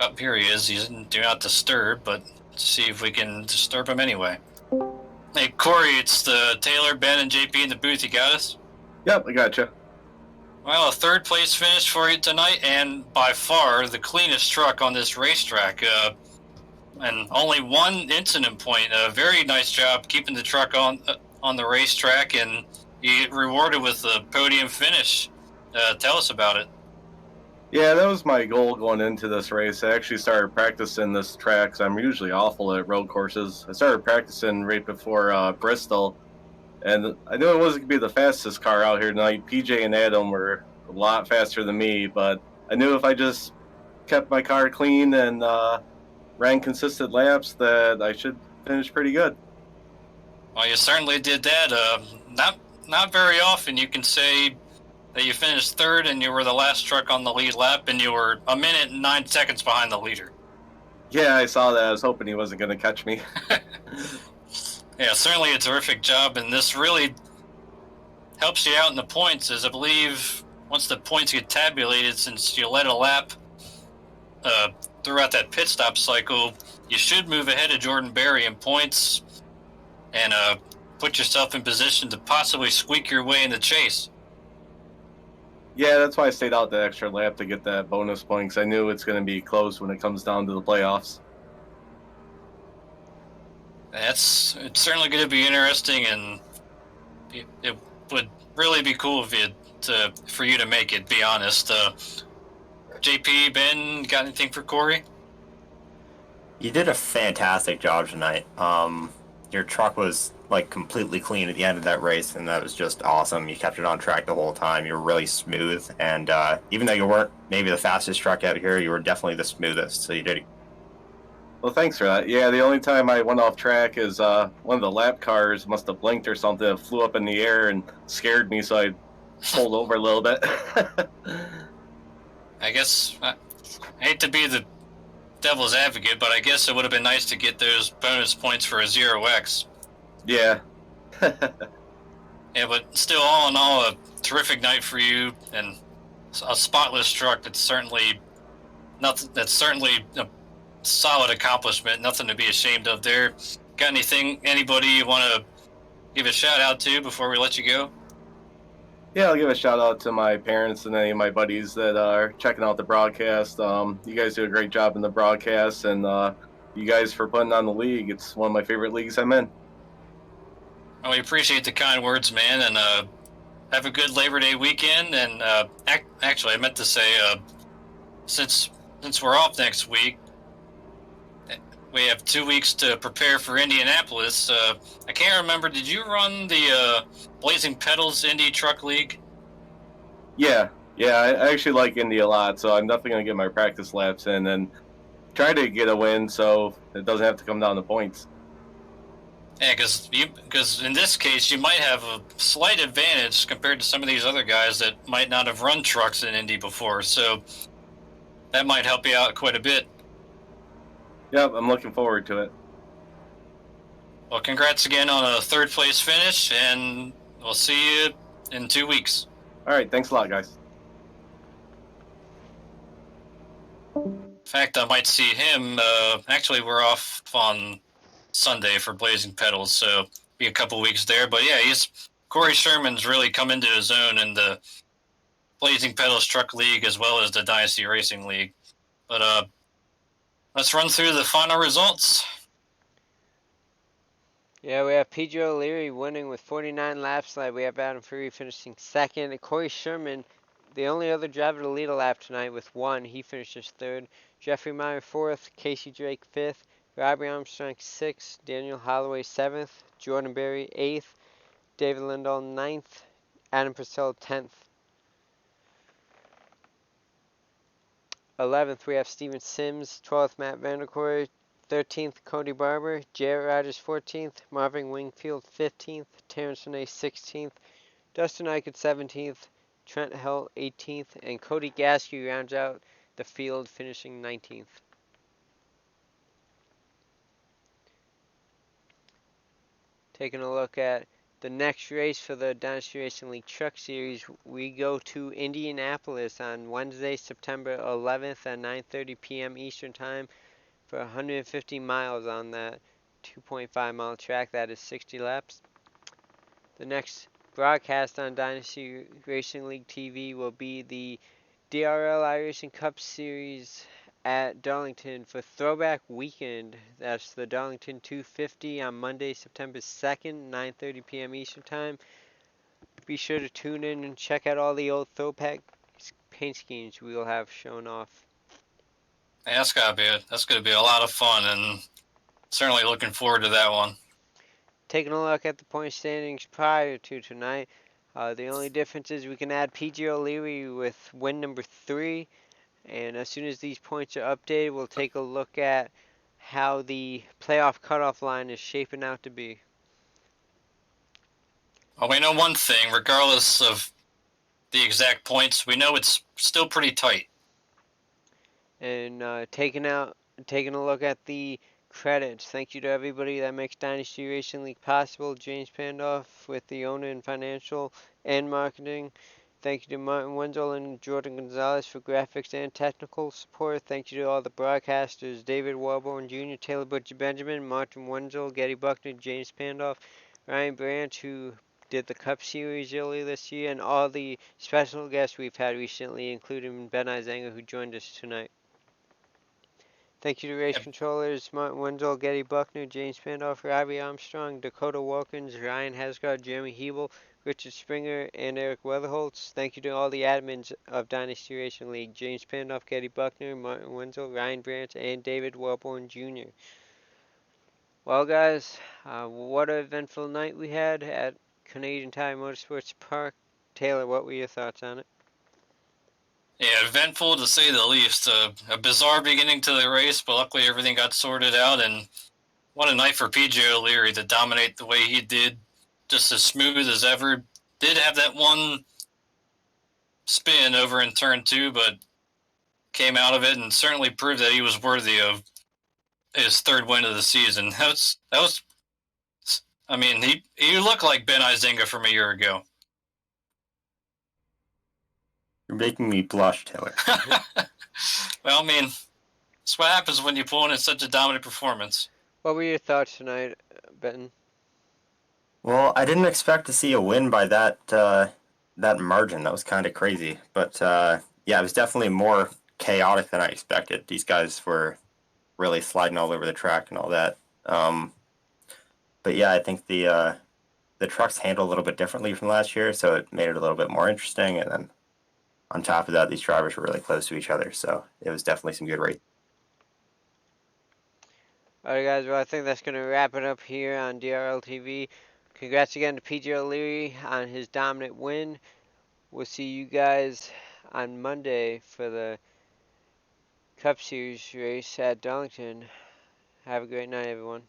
Up here he is. He's in Do Not Disturb, but let's see if we can disturb him anyway. Hey, Corey, it's the Taylor, Ben, and JP in the booth. You got us? Yep, I gotcha. Well, a third place finish for you tonight, and by far the cleanest truck on this racetrack. And only one incident point. A very nice job keeping the truck on on the racetrack, and you get rewarded with a podium finish. Tell us about it. Yeah, that was my goal going into this race. I actually started practicing this track 'cause I'm usually awful at road courses. I started practicing right before Bristol, and I knew it wasn't going to be the fastest car out here tonight. PJ and Adam were a lot faster than me, but I knew if I just kept my car clean and ran consistent laps that I should finish pretty good. Well, you certainly did that. Not very often you can say that you finished third and you were the last truck on the lead lap and you were 1 minute and 9 seconds behind the leader. Yeah, I saw that. I was hoping he wasn't going to catch me. Yeah, certainly a terrific job, and this really helps you out in the points, as I believe once the points get tabulated, since you led a lap throughout that pit stop cycle, you should move ahead of Jordan Berry in points and put yourself in position to possibly squeak your way in the chase. Yeah, that's why I stayed out that extra lap to get that bonus point, because I knew it's going to be close when it comes down to the playoffs. It's certainly going to be interesting, and it would really be cool for you to make it. Be honest, JP, Ben, got anything for Corey? You did a fantastic job tonight. Your truck was like completely clean at the end of that race, and that was just awesome. You kept it on track the whole time. You were really smooth, and even though you weren't maybe the fastest truck out here, you were definitely the smoothest. So you did. Well, thanks for that. Yeah, the only time I went off track is one of the lap cars must have blinked or something. It flew up in the air and scared me, so I pulled over a little bit. I guess I hate to be the devil's advocate, but I guess it would have been nice to get those bonus points for a 0x. Yeah. Yeah, but still, all in all, a terrific night for you, and a spotless truck. That's certainly a solid accomplishment. Nothing to be ashamed of there. Got anybody you want to give a shout out to before we let you go? Yeah, I'll give a shout out to my parents and any of my buddies that are checking out the broadcast. You guys do a great job in the broadcast, and you guys for putting on the league. It's one of my favorite leagues I'm in. Well, we appreciate the kind words, man, and have a good Labor Day weekend. And actually, I meant to say, since we're off next week, we have 2 weeks to prepare for Indianapolis. I can't remember. Did you run the Blazing Pedals Indy Truck League? Yeah, I actually like Indy a lot, so I'm definitely going to get my practice laps in and try to get a win so it doesn't have to come down to points. Yeah, because in this case, you might have a slight advantage compared to some of these other guys that might not have run trucks in Indy before, so that might help you out quite a bit. Yep, I'm looking forward to it. Well, congrats again on a third place finish, and we'll see you in 2 weeks. All right, thanks a lot, guys. In fact, I might see him. Actually, we're off on Sunday for Blazing Pedals, so be a couple weeks there. But yeah, Corey Sherman's really come into his own in the Blazing Pedals Truck League as well as the Dynasty Racing League. But let's run through the final results. Yeah, we have PJ O'Leary winning with 49 laps led. We have Adam Fury finishing second. And Corey Sherman, the only other driver to lead a lap tonight with 1. He finishes third. Jeffrey Meyer fourth. Casey Drake fifth. Robbie Armstrong sixth. Daniel Holloway seventh. Jordan Berry eighth. David Lindahl ninth. Adam Purcell 10th. 11th, we have Steven Sims. 12th, Matt Vanderkoy. 13th, Cody Barber. Jarrett Rogers 14th. Marvin Wingfield 15th. Terrence Renee 16th. Dustin Eichert 17th. Trent Hell 18th. And Cody Gasky rounds out the field, finishing 19th. Taking a look at the next race for the Dynasty Racing League Truck Series, we go to Indianapolis on Wednesday, September 11th at 9:30 p.m. Eastern Time for 150 miles on that 2.5 mile track. That is 60 laps. The next broadcast on Dynasty Racing League TV will be the DRL iRacing Cup Series at Darlington for Throwback Weekend. That's the Darlington 250 on Monday, September 2nd, 9:30 p.m. Eastern Time. Be sure to tune in and check out all the old throwback paint schemes we will have shown off. Yeah, that's gonna be a lot of fun, and certainly looking forward to that one. Taking a look at the point standings prior to tonight, the only difference is we can add PG O'Leary with win number 3, and as soon as these points are updated, we'll take a look at how the playoff cutoff line is shaping out to be. Well, we know one thing, regardless of the exact points, we know it's still pretty tight. And taking a look at the credits. Thank you to everybody that makes Dynasty Racing League possible. James Pandoff with the owner and financial and marketing. Thank you to Martin Wenzel and Jordan Gonzalez for graphics and technical support. Thank you to all the broadcasters, David Warborn Jr., Taylor Butcher Benjamin, Martin Wenzel, Getty Buckner, James Pandoff, Ryan Branch, who did the Cup Series earlier this year, and all the special guests we've had recently, including Ben Izenga, who joined us tonight. Thank you to race controllers Martin Wenzel, Getty Buckner, James Pandoff, Robbie Armstrong, Dakota Wilkins, Ryan Hasgard, Jeremy Hebel, Richard Springer, and Eric Weatherholtz. Thank you to all the admins of Dynasty Racing League, James Pandoff, Getty Buckner, Martin Wenzel, Ryan Branch, and David Wellborn Jr. Well, guys, what an eventful night we had at Canadian Tire Motorsports Park. Taylor, what were your thoughts on it? Yeah, eventful to say the least. A bizarre beginning to the race, but luckily everything got sorted out, and what a night for PJ O'Leary to dominate the way he did, just as smooth as ever. Did have that one spin over in turn 2, but came out of it and certainly proved that he was worthy of his 3rd win of the season. That was. I mean, he looked like Ben Izenga from a year ago. You're making me blush, Taylor. Well, I mean, that's what happens when you pull in such a dominant performance. What were your thoughts tonight, Benton? Well, I didn't expect to see a win by that margin. That was kind of crazy. But yeah, it was definitely more chaotic than I expected. These guys were really sliding all over the track and all that. But yeah, I think the trucks handled a little bit differently from last year, so it made it a little bit more interesting. And then on top of that, these drivers were really close to each other, so it was definitely some good racing. Alright, guys, well, I think that's going to wrap it up here on DRL TV. Congrats again to PJ O'Leary on his dominant win. We'll see you guys on Monday for the Cup Series race at Darlington. Have a great night, everyone.